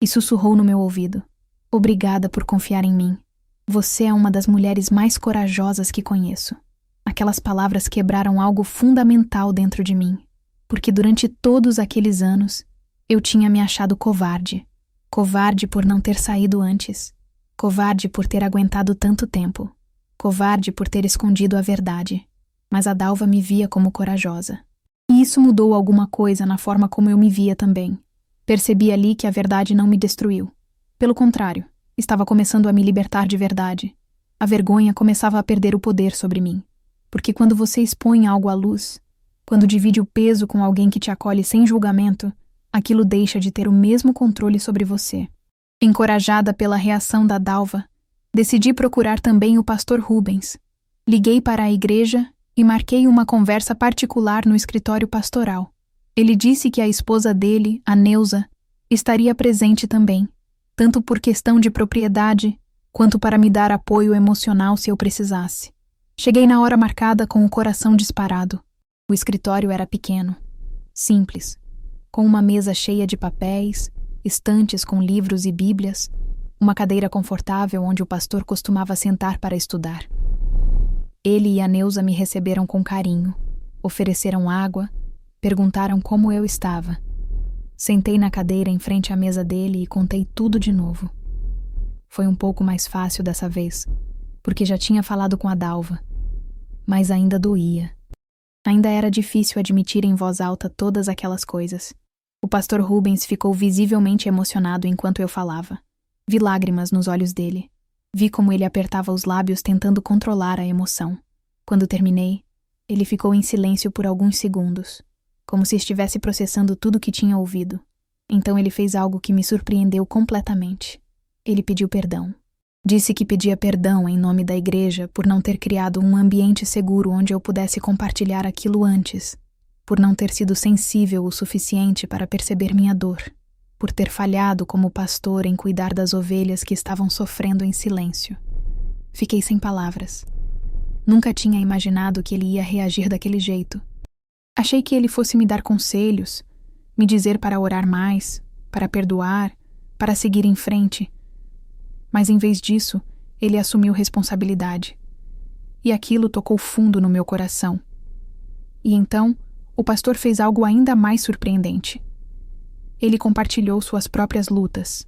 E sussurrou no meu ouvido. Obrigada por confiar em mim. Você é uma das mulheres mais corajosas que conheço. Aquelas palavras quebraram algo fundamental dentro de mim, porque durante todos aqueles anos, eu tinha me achado covarde. Covarde por não ter saído antes. Covarde por ter aguentado tanto tempo. Covarde por ter escondido a verdade. Mas a Dalva me via como corajosa. E isso mudou alguma coisa na forma como eu me via também. Percebi ali que a verdade não me destruiu. Pelo contrário, estava começando a me libertar de verdade. A vergonha começava a perder o poder sobre mim. Porque quando você expõe algo à luz, quando divide o peso com alguém que te acolhe sem julgamento, aquilo deixa de ter o mesmo controle sobre você. Encorajada pela reação da Dalva, decidi procurar também o pastor Rubens. Liguei para a igreja e marquei uma conversa particular no escritório pastoral. Ele disse que a esposa dele, a Neuza, estaria presente também, tanto por questão de propriedade, quanto para me dar apoio emocional se eu precisasse. Cheguei na hora marcada com o coração disparado. O escritório era pequeno, simples, com uma mesa cheia de papéis, estantes com livros e bíblias, uma cadeira confortável onde o pastor costumava sentar para estudar. Ele e a Neuza me receberam com carinho, ofereceram água, perguntaram como eu estava. Sentei na cadeira em frente à mesa dele e contei tudo de novo. Foi um pouco mais fácil dessa vez, porque já tinha falado com a Dalva, mas ainda doía. Ainda era difícil admitir em voz alta todas aquelas coisas. O pastor Rubens ficou visivelmente emocionado enquanto eu falava. Vi lágrimas nos olhos dele. Vi como ele apertava os lábios tentando controlar a emoção. Quando terminei, ele ficou em silêncio por alguns segundos, como se estivesse processando tudo o que tinha ouvido. Então ele fez algo que me surpreendeu completamente. Ele pediu perdão. Disse que pedia perdão em nome da igreja por não ter criado um ambiente seguro onde eu pudesse compartilhar aquilo antes, por não ter sido sensível o suficiente para perceber minha dor, por ter falhado como pastor em cuidar das ovelhas que estavam sofrendo em silêncio. Fiquei sem palavras. Nunca tinha imaginado que ele ia reagir daquele jeito. Achei que ele fosse me dar conselhos, me dizer para orar mais, para perdoar, para seguir em frente. Mas em vez disso, ele assumiu responsabilidade. E aquilo tocou fundo no meu coração. E então, o pastor fez algo ainda mais surpreendente. Ele compartilhou suas próprias lutas.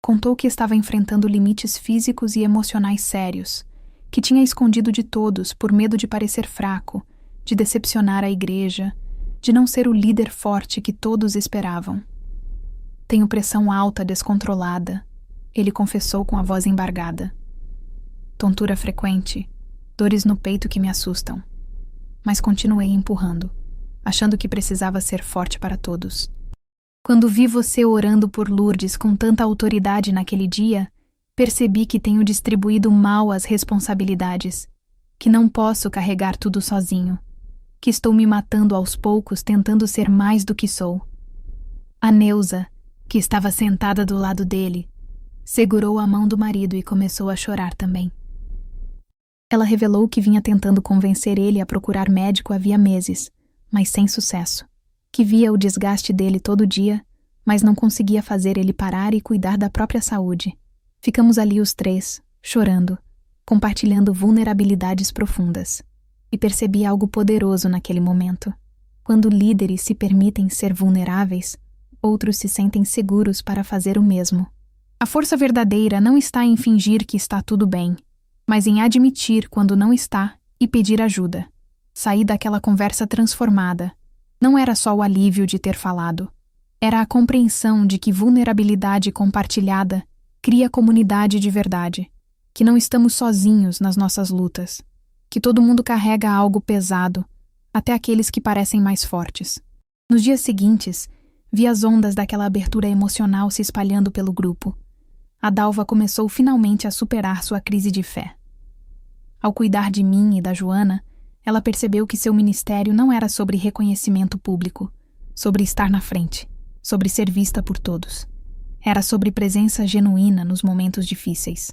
Contou que estava enfrentando limites físicos e emocionais sérios, que tinha escondido de todos por medo de parecer fraco, de decepcionar a igreja, de não ser o líder forte que todos esperavam. Tenho pressão alta descontrolada, ele confessou com a voz embargada. Tontura frequente, dores no peito que me assustam. Mas continuei empurrando, achando que precisava ser forte para todos. Quando vi você orando por Lourdes com tanta autoridade naquele dia, percebi que tenho distribuído mal as responsabilidades, que não posso carregar tudo sozinho, que estou me matando aos poucos tentando ser mais do que sou. A Neuza, que estava sentada do lado dele, segurou a mão do marido e começou a chorar também. Ela revelou que vinha tentando convencer ele a procurar médico havia meses, mas sem sucesso. Que via o desgaste dele todo dia, mas não conseguia fazer ele parar e cuidar da própria saúde. Ficamos ali os três, chorando, compartilhando vulnerabilidades profundas. E percebi algo poderoso naquele momento. Quando líderes se permitem ser vulneráveis, outros se sentem seguros para fazer o mesmo. A força verdadeira não está em fingir que está tudo bem, mas em admitir quando não está e pedir ajuda. Saí daquela conversa transformada. Não era só o alívio de ter falado. Era a compreensão de que vulnerabilidade compartilhada cria comunidade de verdade, que não estamos sozinhos nas nossas lutas, que todo mundo carrega algo pesado, até aqueles que parecem mais fortes. Nos dias seguintes, vi as ondas daquela abertura emocional se espalhando pelo grupo. A Dalva começou finalmente a superar sua crise de fé. Ao cuidar de mim e da Joana, ela percebeu que seu ministério não era sobre reconhecimento público, sobre estar na frente, sobre ser vista por todos. Era sobre presença genuína nos momentos difíceis.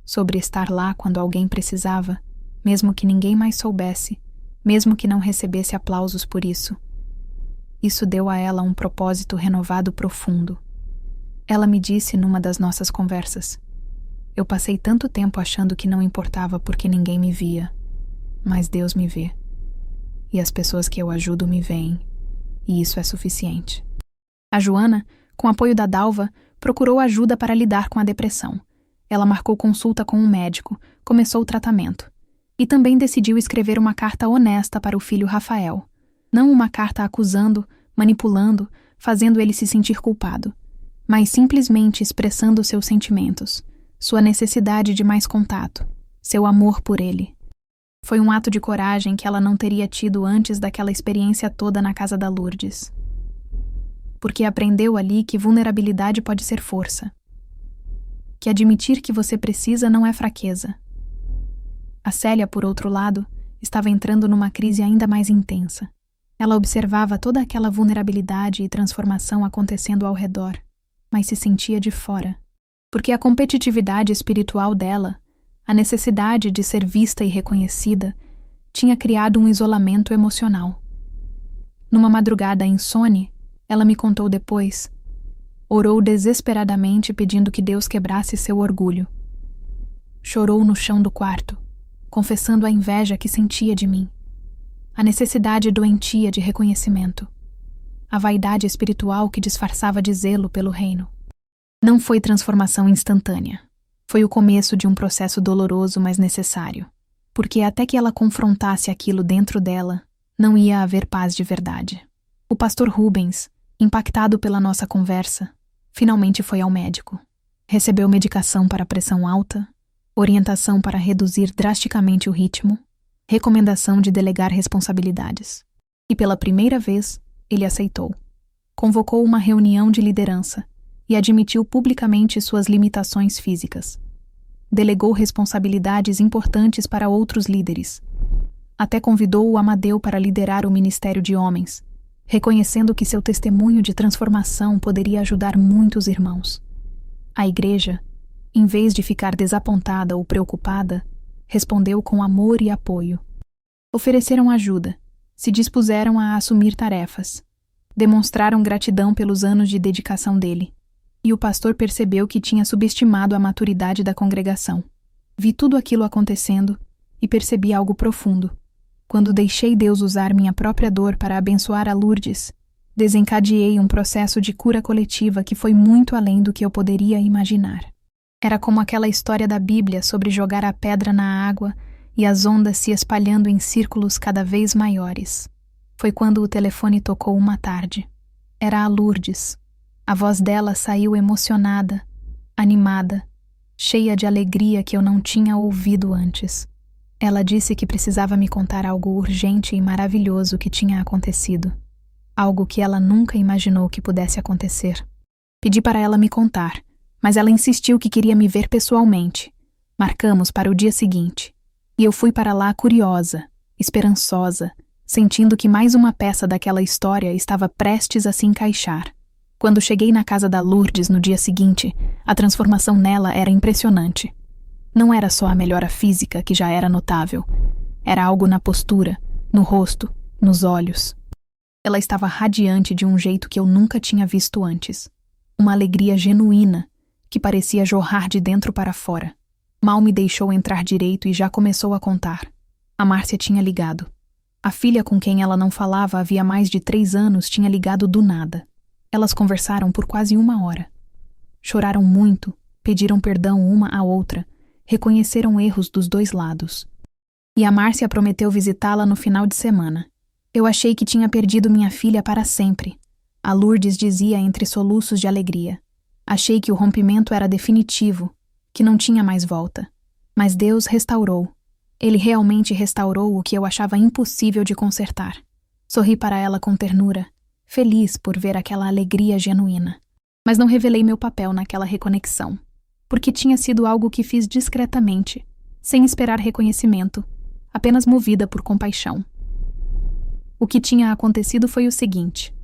Sobre estar lá quando alguém precisava, mesmo que ninguém mais soubesse, mesmo que não recebesse aplausos por isso. Isso deu a ela um propósito renovado profundo. Ela me disse numa das nossas conversas: eu passei tanto tempo achando que não importava porque ninguém me via, mas Deus me vê. E as pessoas que eu ajudo me veem, e isso é suficiente. A Joana, com apoio da Dalva, procurou ajuda para lidar com a depressão. Ela marcou consulta com um médico, começou o tratamento. E também decidiu escrever uma carta honesta para o filho Rafael. Não uma carta acusando, manipulando, fazendo ele se sentir culpado, mas simplesmente expressando seus sentimentos, sua necessidade de mais contato, seu amor por ele. Foi um ato de coragem que ela não teria tido antes daquela experiência toda na casa da Lourdes. Porque aprendeu ali que vulnerabilidade pode ser força. Que admitir que você precisa não é fraqueza. A Célia, por outro lado, estava entrando numa crise ainda mais intensa. Ela observava toda aquela vulnerabilidade e transformação acontecendo ao redor, mas se sentia de fora. Porque a competitividade espiritual dela, a necessidade de ser vista e reconhecida, tinha criado um isolamento emocional. Numa madrugada insone, ela me contou depois, orou desesperadamente pedindo que Deus quebrasse seu orgulho. Chorou no chão do quarto, confessando a inveja que sentia de mim, a necessidade doentia de reconhecimento, a vaidade espiritual que disfarçava de zelo pelo reino. Não foi transformação instantânea. Foi o começo de um processo doloroso, mas necessário, porque até que ela confrontasse aquilo dentro dela, não ia haver paz de verdade. O pastor Rubens, impactado pela nossa conversa, finalmente foi ao médico. Recebeu medicação para pressão alta, orientação para reduzir drasticamente o ritmo, recomendação de delegar responsabilidades. E pela primeira vez, ele aceitou. Convocou uma reunião de liderança e admitiu publicamente suas limitações físicas. Delegou responsabilidades importantes para outros líderes. Até convidou o Amadeu para liderar o Ministério de Homens, reconhecendo que seu testemunho de transformação poderia ajudar muitos irmãos. A igreja, em vez de ficar desapontada ou preocupada, respondeu com amor e apoio. Ofereceram ajuda, se dispuseram a assumir tarefas, demonstraram gratidão pelos anos de dedicação dele. E o pastor percebeu que tinha subestimado a maturidade da congregação. Vi tudo aquilo acontecendo e percebi algo profundo. Quando deixei Deus usar minha própria dor para abençoar a Lourdes, desencadeei um processo de cura coletiva que foi muito além do que eu poderia imaginar. Era como aquela história da Bíblia sobre jogar a pedra na água e as ondas se espalhando em círculos cada vez maiores. Foi quando o telefone tocou uma tarde. Era a Lourdes. A voz dela saiu emocionada, animada, cheia de alegria que eu não tinha ouvido antes. Ela disse que precisava me contar algo urgente e maravilhoso que tinha acontecido. Algo que ela nunca imaginou que pudesse acontecer. Pedi para ela me contar, mas ela insistiu que queria me ver pessoalmente. Marcamos para o dia seguinte. E eu fui para lá curiosa, esperançosa, sentindo que mais uma peça daquela história estava prestes a se encaixar. Quando cheguei na casa da Lourdes no dia seguinte, a transformação nela era impressionante. Não era só a melhora física, que já era notável. Era algo na postura, no rosto, nos olhos. Ela estava radiante de um jeito que eu nunca tinha visto antes. Uma alegria genuína, que parecia jorrar de dentro para fora. Mal me deixou entrar direito e já começou a contar. A Márcia tinha ligado. A filha com quem ela não falava havia mais de 3 anos tinha ligado do nada. Elas conversaram por quase 1 hora. Choraram muito, pediram perdão uma à outra, reconheceram erros dos 2 lados. E a Márcia prometeu visitá-la no final de semana. Eu achei que tinha perdido minha filha para sempre. A Lourdes dizia entre soluços de alegria. Achei que o rompimento era definitivo, que não tinha mais volta. Mas Deus restaurou. Ele realmente restaurou o que eu achava impossível de consertar. Sorri para ela com ternura, feliz por ver aquela alegria genuína. Mas não revelei meu papel naquela reconexão, porque tinha sido algo que fiz discretamente, sem esperar reconhecimento, apenas movida por compaixão. O que tinha acontecido foi o seguinte.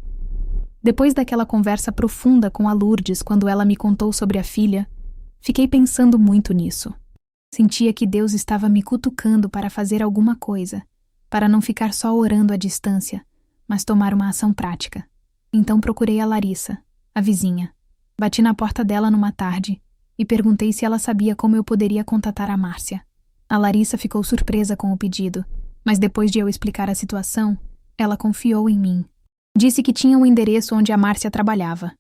Depois daquela conversa profunda com a Lourdes, quando ela me contou sobre a filha, fiquei pensando muito nisso. Sentia que Deus estava me cutucando para fazer alguma coisa, para não ficar só orando à distância, mas tomar uma ação prática. Então procurei a Larissa, a vizinha. Bati na porta dela numa tarde e perguntei se ela sabia como eu poderia contatar a Márcia. A Larissa ficou surpresa com o pedido, mas depois de eu explicar a situação, ela confiou em mim. Disse que tinha o endereço onde a Márcia trabalhava,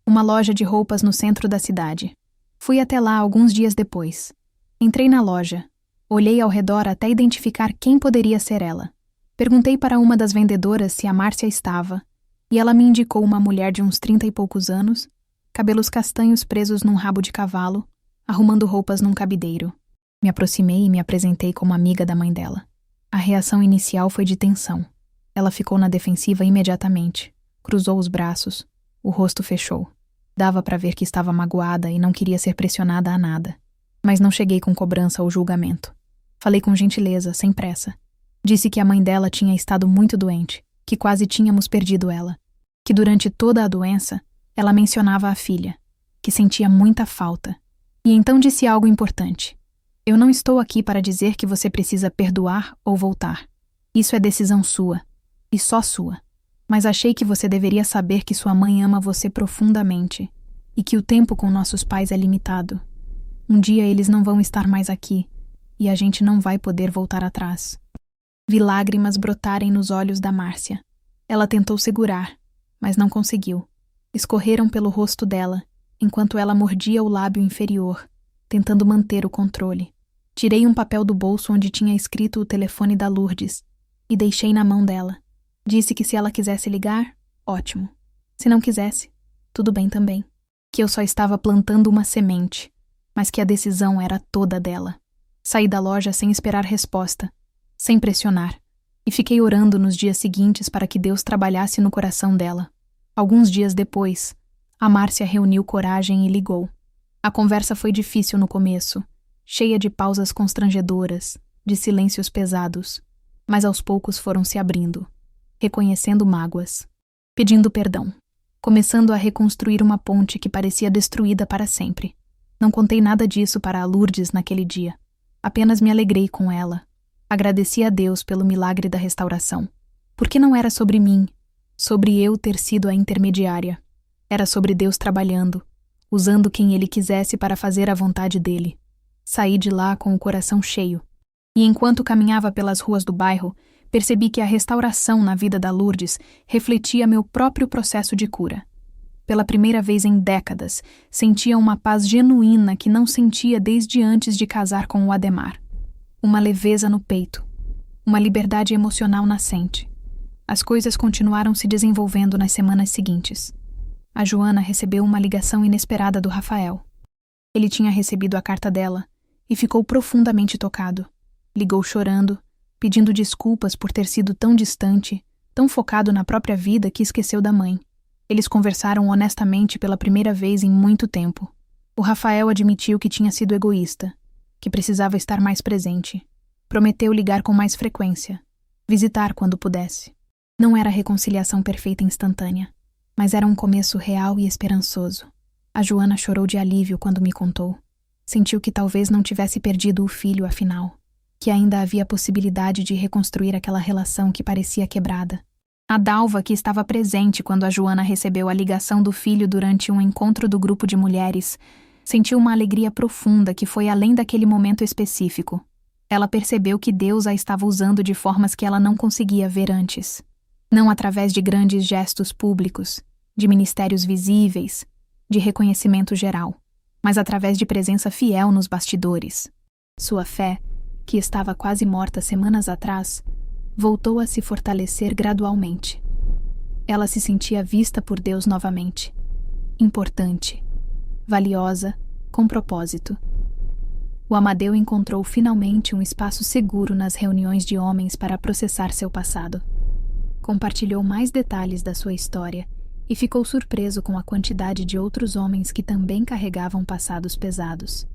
uma loja de roupas no centro da cidade. Fui até lá alguns dias depois. Entrei na loja. Olhei ao redor até identificar quem poderia ser ela. Perguntei para uma das vendedoras se a Márcia estava, e ela me indicou uma mulher de uns 30 e poucos anos, cabelos castanhos presos num rabo de cavalo, arrumando roupas num cabideiro. Me aproximei e me apresentei como amiga da mãe dela. A reação inicial foi de tensão. Ela ficou na defensiva imediatamente, cruzou os braços, o rosto fechou. Dava para ver que estava magoada e não queria ser pressionada a nada. Mas não cheguei com cobrança ou julgamento. Falei com gentileza, sem pressa. Disse que a mãe dela tinha estado muito doente, que quase tínhamos perdido ela, que durante toda a doença, ela mencionava a filha, que sentia muita falta. E então disse algo importante. Eu não estou aqui para dizer que você precisa perdoar ou voltar. Isso é decisão sua, e só sua. Mas achei que você deveria saber que sua mãe ama você profundamente, e que o tempo com nossos pais é limitado. Um dia eles não vão estar mais aqui, e a gente não vai poder voltar atrás. Vi lágrimas brotarem nos olhos da Márcia. Ela tentou segurar, mas não conseguiu. Escorreram pelo rosto dela, enquanto ela mordia o lábio inferior, tentando manter o controle. Tirei um papel do bolso onde tinha escrito o telefone da Lourdes e deixei na mão dela. Disse que se ela quisesse ligar, ótimo. Se não quisesse, tudo bem também. Que eu só estava plantando uma semente, mas que a decisão era toda dela. Saí da loja sem esperar resposta, sem pressionar, e fiquei orando nos dias seguintes para que Deus trabalhasse no coração dela. Alguns dias depois, a Márcia reuniu coragem e ligou. A conversa foi difícil no começo, cheia de pausas constrangedoras, de silêncios pesados, mas aos poucos foram se abrindo, reconhecendo mágoas, pedindo perdão, começando a reconstruir uma ponte que parecia destruída para sempre. Não contei nada disso para a Lourdes naquele dia. Apenas me alegrei com ela. Agradeci a Deus pelo milagre da restauração. Porque não era sobre mim, sobre eu ter sido a intermediária. Era sobre Deus trabalhando, usando quem Ele quisesse para fazer a vontade dEle. Saí de lá com o coração cheio. E enquanto caminhava pelas ruas do bairro, percebi que a restauração na vida da Lourdes refletia meu próprio processo de cura. Pela primeira vez em décadas, sentia uma paz genuína que não sentia desde antes de casar com o Ademar. Uma leveza no peito, uma liberdade emocional nascente. As coisas continuaram se desenvolvendo nas semanas seguintes. A Joana recebeu uma ligação inesperada do Rafael. Ele tinha recebido a carta dela e ficou profundamente tocado. Ligou chorando, pedindo desculpas por ter sido tão distante, tão focado na própria vida que esqueceu da mãe. Eles conversaram honestamente pela primeira vez em muito tempo. O Rafael admitiu que tinha sido egoísta, que precisava estar mais presente. Prometeu ligar com mais frequência, visitar quando pudesse. Não era a reconciliação perfeita e instantânea, mas era um começo real e esperançoso. A Joana chorou de alívio quando me contou. Sentiu que talvez não tivesse perdido o filho, afinal, que ainda havia a possibilidade de reconstruir aquela relação que parecia quebrada. A Dalva, que estava presente quando a Joana recebeu a ligação do filho durante um encontro do grupo de mulheres, sentiu uma alegria profunda que foi além daquele momento específico. Ela percebeu que Deus a estava usando de formas que ela não conseguia ver antes. Não através de grandes gestos públicos, de ministérios visíveis, de reconhecimento geral, mas através de presença fiel nos bastidores. Sua fé, que estava quase morta semanas atrás, voltou a se fortalecer gradualmente. Ela se sentia vista por Deus novamente. Importante, valiosa, com propósito. O Amadeu encontrou finalmente um espaço seguro nas reuniões de homens para processar seu passado. Compartilhou mais detalhes da sua história e ficou surpreso com a quantidade de outros homens que também carregavam passados pesados.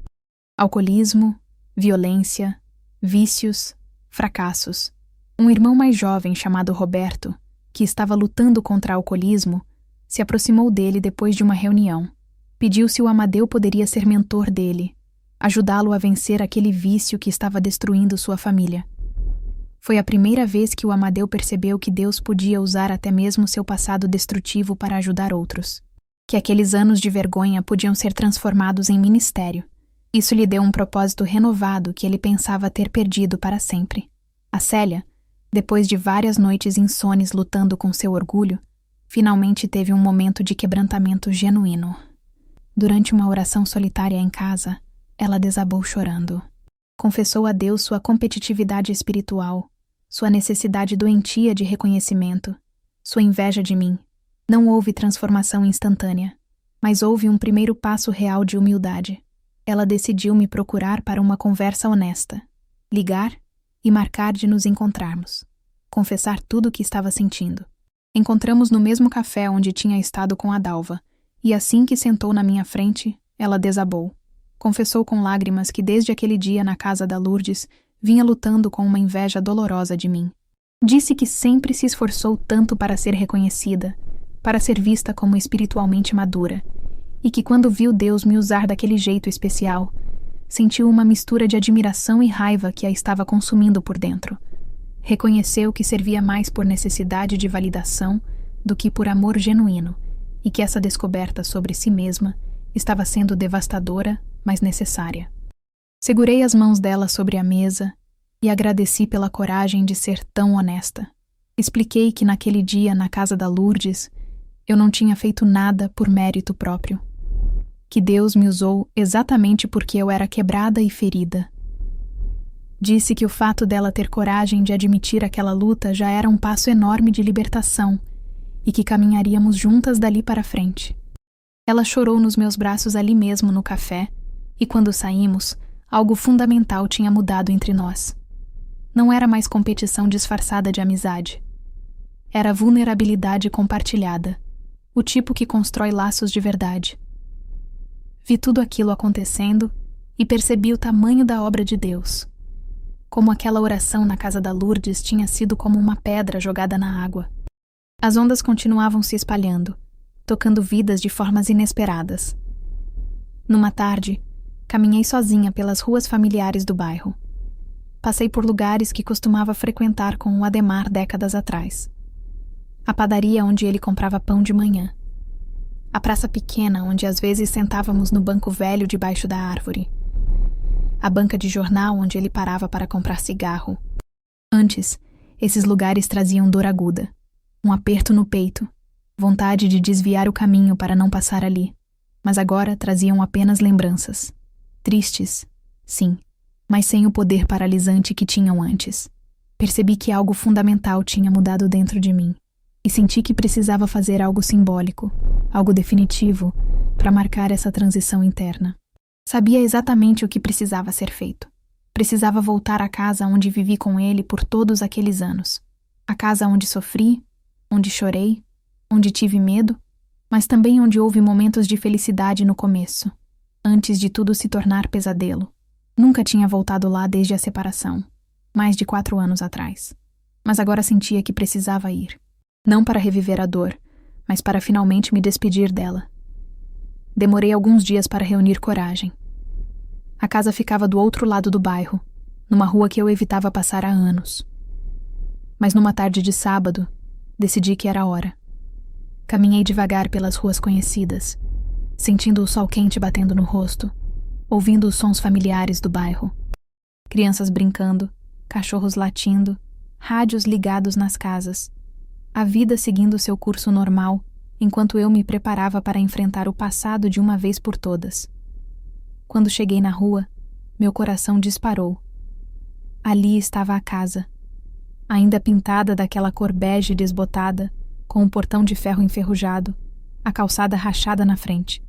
Alcoolismo, violência, vícios, fracassos. Um irmão mais jovem chamado Roberto, que estava lutando contra o alcoolismo, se aproximou dele depois de uma reunião. Pediu se o Amadeu poderia ser mentor dele, ajudá-lo a vencer aquele vício que estava destruindo sua família. Foi a primeira vez que o Amadeu percebeu que Deus podia usar até mesmo seu passado destrutivo para ajudar outros. Que aqueles anos de vergonha podiam ser transformados em ministério. Isso lhe deu um propósito renovado que ele pensava ter perdido para sempre. A Célia, depois de várias noites insones lutando com seu orgulho, finalmente teve um momento de quebrantamento genuíno. Durante uma oração solitária em casa, ela desabou chorando. Confessou a Deus sua competitividade espiritual, sua necessidade doentia de reconhecimento, sua inveja de mim. Não houve transformação instantânea, mas houve um primeiro passo real de humildade. Ela decidiu me procurar para uma conversa honesta, ligar e marcar de nos encontrarmos, confessar tudo o que estava sentindo. Encontramos no mesmo café onde tinha estado com a Dalva, e assim que sentou na minha frente, ela desabou. Confessou com lágrimas que desde aquele dia na casa da Lourdes vinha lutando com uma inveja dolorosa de mim. Disse que sempre se esforçou tanto para ser reconhecida, para ser vista como espiritualmente madura, e que quando viu Deus me usar daquele jeito especial, sentiu uma mistura de admiração e raiva que a estava consumindo por dentro. Reconheceu que servia mais por necessidade de validação do que por amor genuíno, e que essa descoberta sobre si mesma estava sendo devastadora, mas necessária. Segurei as mãos dela sobre a mesa e agradeci pela coragem de ser tão honesta. Expliquei que naquele dia na casa da Lourdes eu não tinha feito nada por mérito próprio. Que Deus me usou exatamente porque eu era quebrada e ferida. Disse que o fato dela ter coragem de admitir aquela luta já era um passo enorme de libertação e que caminharíamos juntas dali para frente. Ela chorou nos meus braços ali mesmo no café e quando saímos, algo fundamental tinha mudado entre nós. Não era mais competição disfarçada de amizade. Era vulnerabilidade compartilhada, o tipo que constrói laços de verdade. Vi tudo aquilo acontecendo e percebi o tamanho da obra de Deus. Como aquela oração na casa da Lourdes tinha sido como uma pedra jogada na água. As ondas continuavam se espalhando, tocando vidas de formas inesperadas. Numa tarde, caminhei sozinha pelas ruas familiares do bairro. Passei por lugares que costumava frequentar com o Ademar décadas atrás. A padaria onde ele comprava pão de manhã. A praça pequena onde às vezes sentávamos no banco velho debaixo da árvore. A banca de jornal onde ele parava para comprar cigarro. Antes, esses lugares traziam dor aguda, um aperto no peito, vontade de desviar o caminho para não passar ali. Mas agora traziam apenas lembranças. Tristes, sim, mas sem o poder paralisante que tinham antes. Percebi que algo fundamental tinha mudado dentro de mim, e senti que precisava fazer algo simbólico, algo definitivo, para marcar essa transição interna. Sabia exatamente o que precisava ser feito. Precisava voltar à casa onde vivi com ele por todos aqueles anos. A casa onde sofri, onde chorei, onde tive medo, mas também onde houve momentos de felicidade no começo, antes de tudo se tornar pesadelo. Nunca tinha voltado lá desde a separação, mais de 4 anos atrás. Mas agora sentia que precisava ir. Não para reviver a dor, mas para finalmente me despedir dela. Demorei alguns dias para reunir coragem. A casa ficava do outro lado do bairro, numa rua que eu evitava passar há anos. Mas numa tarde de sábado, decidi que era hora. Caminhei devagar pelas ruas conhecidas, sentindo o sol quente batendo no rosto, ouvindo os sons familiares do bairro. Crianças brincando, cachorros latindo, rádios ligados nas casas. A vida seguindo seu curso normal, enquanto eu me preparava para enfrentar o passado de uma vez por todas. Quando cheguei na rua, meu coração disparou. Ali estava a casa, ainda pintada daquela cor bege desbotada, com o portão de ferro enferrujado, a calçada rachada na frente.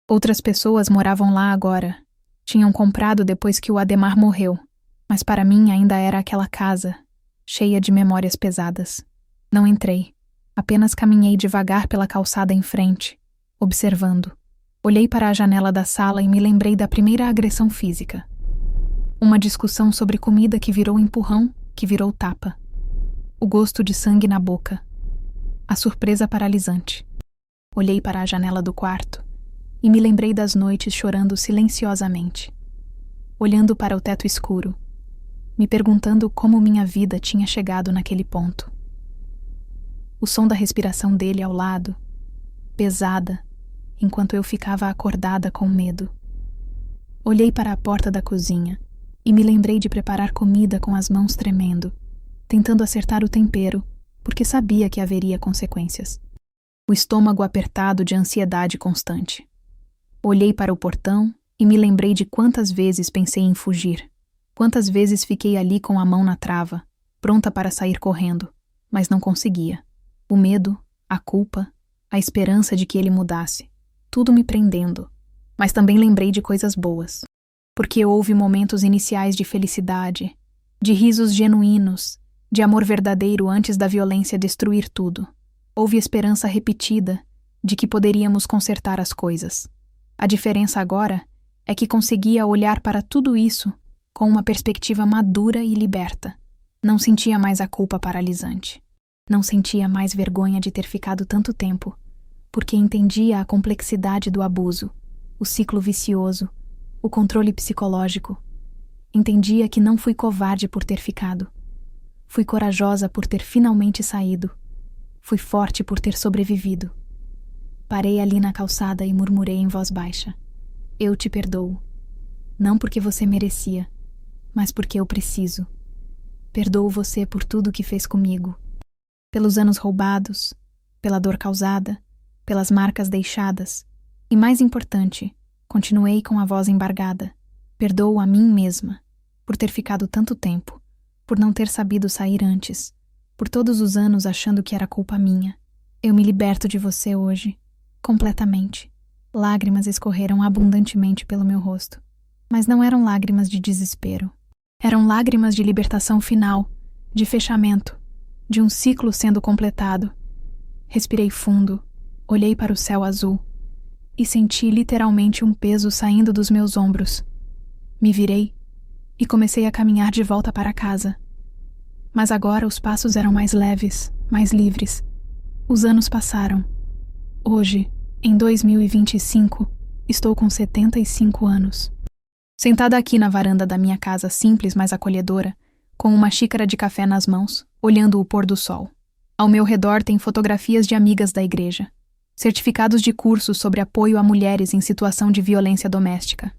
Outras pessoas moravam lá agora. Tinham comprado depois que o Ademar morreu, mas para mim ainda era aquela casa, cheia de memórias pesadas. Não entrei. Apenas caminhei devagar pela calçada em frente, observando. Olhei para a janela da sala e me lembrei da primeira agressão física. Uma discussão sobre comida que virou empurrão, que virou tapa. O gosto de sangue na boca. A surpresa paralisante. Olhei para a janela do quarto e me lembrei das noites chorando silenciosamente. Olhando para o teto escuro, me perguntando como minha vida tinha chegado naquele ponto. O som da respiração dele ao lado, pesada, enquanto eu ficava acordada com medo. Olhei para a porta da cozinha e me lembrei de preparar comida com as mãos tremendo, tentando acertar o tempero, porque sabia que haveria consequências. O estômago apertado de ansiedade constante. Olhei para o portão e me lembrei de quantas vezes pensei em fugir, quantas vezes fiquei ali com a mão na trava, pronta para sair correndo, mas não conseguia. O medo, a culpa, a esperança de que ele mudasse, tudo me prendendo. Mas também lembrei de coisas boas, porque houve momentos iniciais de felicidade, de risos genuínos, de amor verdadeiro antes da violência destruir tudo. Houve esperança repetida de que poderíamos consertar as coisas. A diferença agora é que conseguia olhar para tudo isso com uma perspectiva madura e liberta. Não sentia mais a culpa paralisante. Não sentia mais vergonha de ter ficado tanto tempo, porque entendia a complexidade do abuso, o ciclo vicioso, o controle psicológico. Entendia que não fui covarde por ter ficado. Fui corajosa por ter finalmente saído. Fui forte por ter sobrevivido. Parei ali na calçada e murmurei em voz baixa. Eu te perdoo. Não porque você merecia, mas porque eu preciso. Perdoo você por tudo que fez comigo. Pelos anos roubados, pela dor causada, pelas marcas deixadas. E mais importante, continuei com a voz embargada. Perdoo a mim mesma, por ter ficado tanto tempo, por não ter sabido sair antes, por todos os anos achando que era culpa minha. Eu me liberto de você hoje, completamente. Lágrimas escorreram abundantemente pelo meu rosto, mas não eram lágrimas de desespero. Eram lágrimas de libertação final, de fechamento, de um ciclo sendo completado. Respirei fundo, olhei para o céu azul e senti literalmente um peso saindo dos meus ombros. Me virei e comecei a caminhar de volta para casa. Mas agora os passos eram mais leves, mais livres. Os anos passaram. Hoje, em 2025, estou com 75 anos. Sentada aqui na varanda da minha casa simples, mas acolhedora, com uma xícara de café nas mãos, olhando o pôr do sol. Ao meu redor tem fotografias de amigas da igreja, certificados de cursos sobre apoio a mulheres em situação de violência doméstica,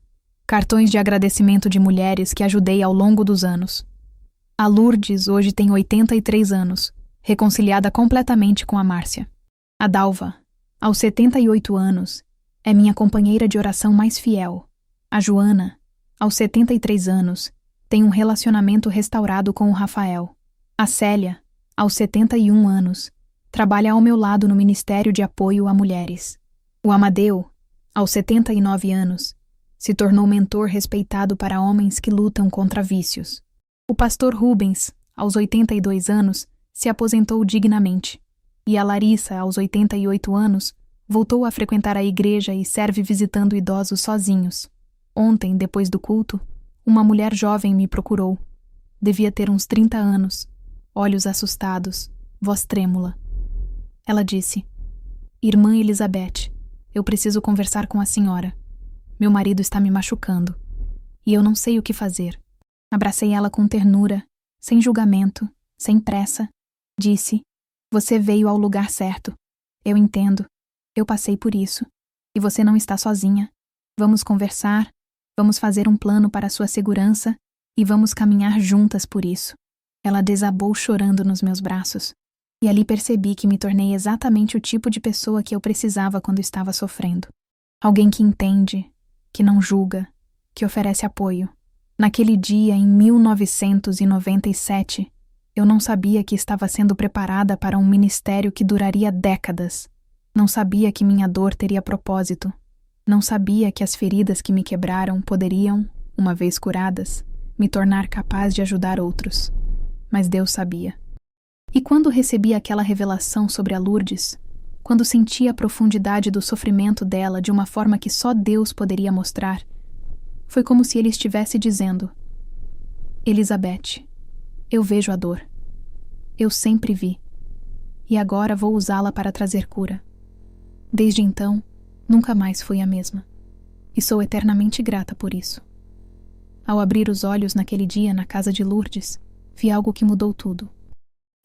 cartões de agradecimento de mulheres que ajudei ao longo dos anos. A Lourdes hoje tem 83 anos, reconciliada completamente com a Márcia. A Dalva, aos 78 anos, é minha companheira de oração mais fiel. A Joana, aos 73 anos, tem um relacionamento restaurado com o Rafael. A Célia, aos 71 anos, trabalha ao meu lado no Ministério de Apoio a Mulheres. O Amadeu, aos 79 anos, se tornou mentor respeitado para homens que lutam contra vícios. O pastor Rubens, aos 82 anos, se aposentou dignamente. E a Larissa, aos 88 anos, voltou a frequentar a igreja e serve visitando idosos sozinhos. Ontem, depois do culto, uma mulher jovem me procurou. Devia ter uns 30 anos, olhos assustados, voz trêmula. Ela disse: "Irmã Elizabeth, eu preciso conversar com a senhora. Meu marido está me machucando. E eu não sei o que fazer." Abracei ela com ternura, sem julgamento, sem pressa. Disse: "Você veio ao lugar certo. Eu entendo. Eu passei por isso. E você não está sozinha. Vamos conversar. Vamos fazer um plano para a sua segurança E vamos caminhar juntas por isso. Ela desabou chorando nos meus braços. E ali percebi que me tornei exatamente o tipo de pessoa que eu precisava quando estava sofrendo. Alguém que entende, que não julga, que oferece apoio. Naquele dia, em 1997, eu não sabia que estava sendo preparada para um ministério que duraria décadas. Não sabia que minha dor teria propósito. Não sabia que as feridas que me quebraram poderiam, uma vez curadas, me tornar capaz de ajudar outros. Mas Deus sabia. E quando recebi aquela revelação sobre a Lourdes, quando senti a profundidade do sofrimento dela de uma forma que só Deus poderia mostrar, foi como se Ele estivesse dizendo: Elizabeth, eu vejo a dor. Eu sempre vi. E agora vou usá-la para trazer cura. Desde então, nunca mais fui a mesma. E sou eternamente grata por isso. Ao abrir os olhos naquele dia na casa de Lourdes, vi algo que mudou tudo.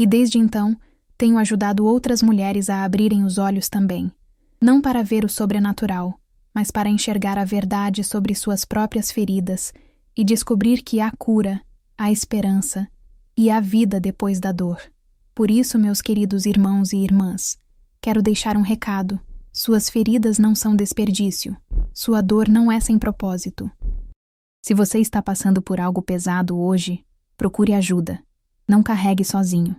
E desde então, tenho ajudado outras mulheres a abrirem os olhos também, não para ver o sobrenatural, mas para enxergar a verdade sobre suas próprias feridas e descobrir que há cura, há esperança e há vida depois da dor. Por isso, meus queridos irmãos e irmãs, quero deixar um recado. Suas feridas não são desperdício. Sua dor não é sem propósito. Se você está passando por algo pesado hoje, procure ajuda. Não carregue sozinho,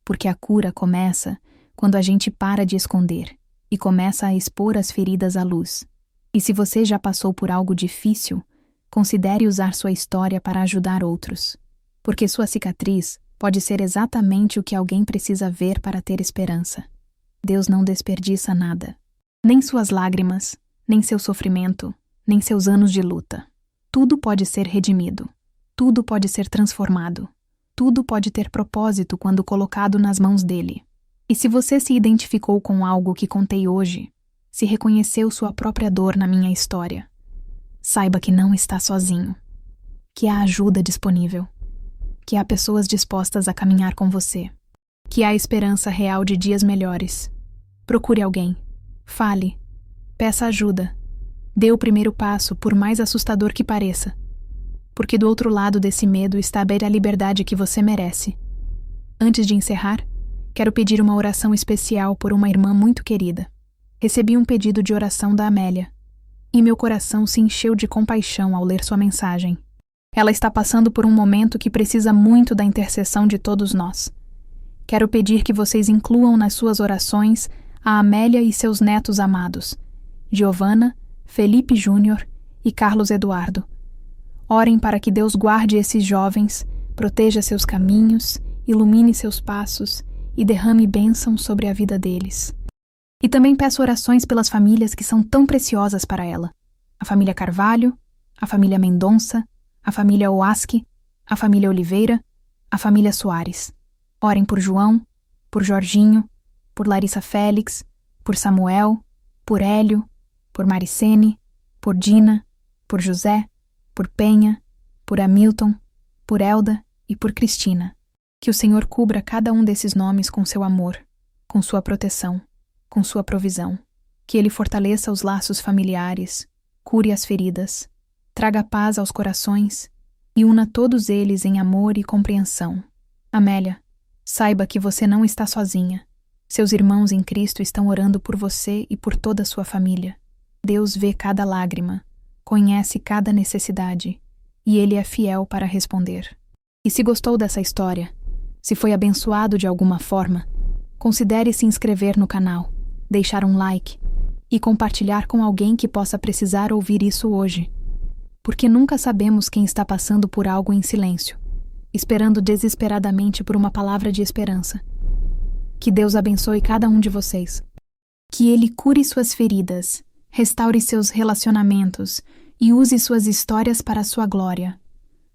porque a cura começa quando a gente para de esconder e começa a expor as feridas à luz. E se você já passou por algo difícil, considere usar sua história para ajudar outros, porque sua cicatriz pode ser exatamente o que alguém precisa ver para ter esperança. Deus não desperdiça nada. Nem suas lágrimas, nem seu sofrimento, nem seus anos de luta. Tudo pode ser redimido. Tudo pode ser transformado. Tudo pode ter propósito quando colocado nas mãos dele. E se você se identificou com algo que contei hoje, se reconheceu sua própria dor na minha história, saiba que não está sozinho, que há ajuda disponível, que há pessoas dispostas a caminhar com você, que há esperança real de dias melhores. Procure alguém. Fale, peça ajuda, dê o primeiro passo, por mais assustador que pareça, porque do outro lado desse medo está a liberdade que você merece. Antes de encerrar, quero pedir uma oração especial por uma irmã muito querida. Recebi um pedido de oração da Amélia, e meu coração se encheu de compaixão ao ler sua mensagem. Ela está passando por um momento que precisa muito da intercessão de todos nós. Quero pedir que vocês incluam nas suas orações a Amélia e seus netos amados, Giovana, Felipe Júnior e Carlos Eduardo. Orem para que Deus guarde esses jovens, proteja seus caminhos, ilumine seus passos e derrame bênção sobre a vida deles. E também peço orações pelas famílias que são tão preciosas para ela. A família Carvalho, a família Mendonça, a família Oasque, a família Oliveira, a família Soares. Orem por João, por Jorginho, por Larissa Félix, por Samuel, por Hélio, por Maricene, por Dina, por José, por Penha, por Hamilton, por Elda e por Cristina. Que o Senhor cubra cada um desses nomes com seu amor, com sua proteção, com sua provisão. Que Ele fortaleça os laços familiares, cure as feridas, traga paz aos corações e una todos eles em amor e compreensão. Amélia, saiba que você não está sozinha. Seus irmãos em Cristo estão orando por você e por toda a sua família. Deus vê cada lágrima, conhece cada necessidade, e Ele é fiel para responder. E se gostou dessa história, se foi abençoado de alguma forma, considere se inscrever no canal, deixar um like e compartilhar com alguém que possa precisar ouvir isso hoje. Porque nunca sabemos quem está passando por algo em silêncio, esperando desesperadamente por uma palavra de esperança. Que Deus abençoe cada um de vocês. Que Ele cure suas feridas, restaure seus relacionamentos e use suas histórias para a sua glória.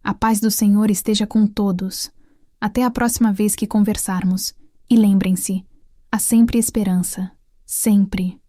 A paz do Senhor esteja com todos. Até a próxima vez que conversarmos. E lembrem-se, há sempre esperança. Sempre.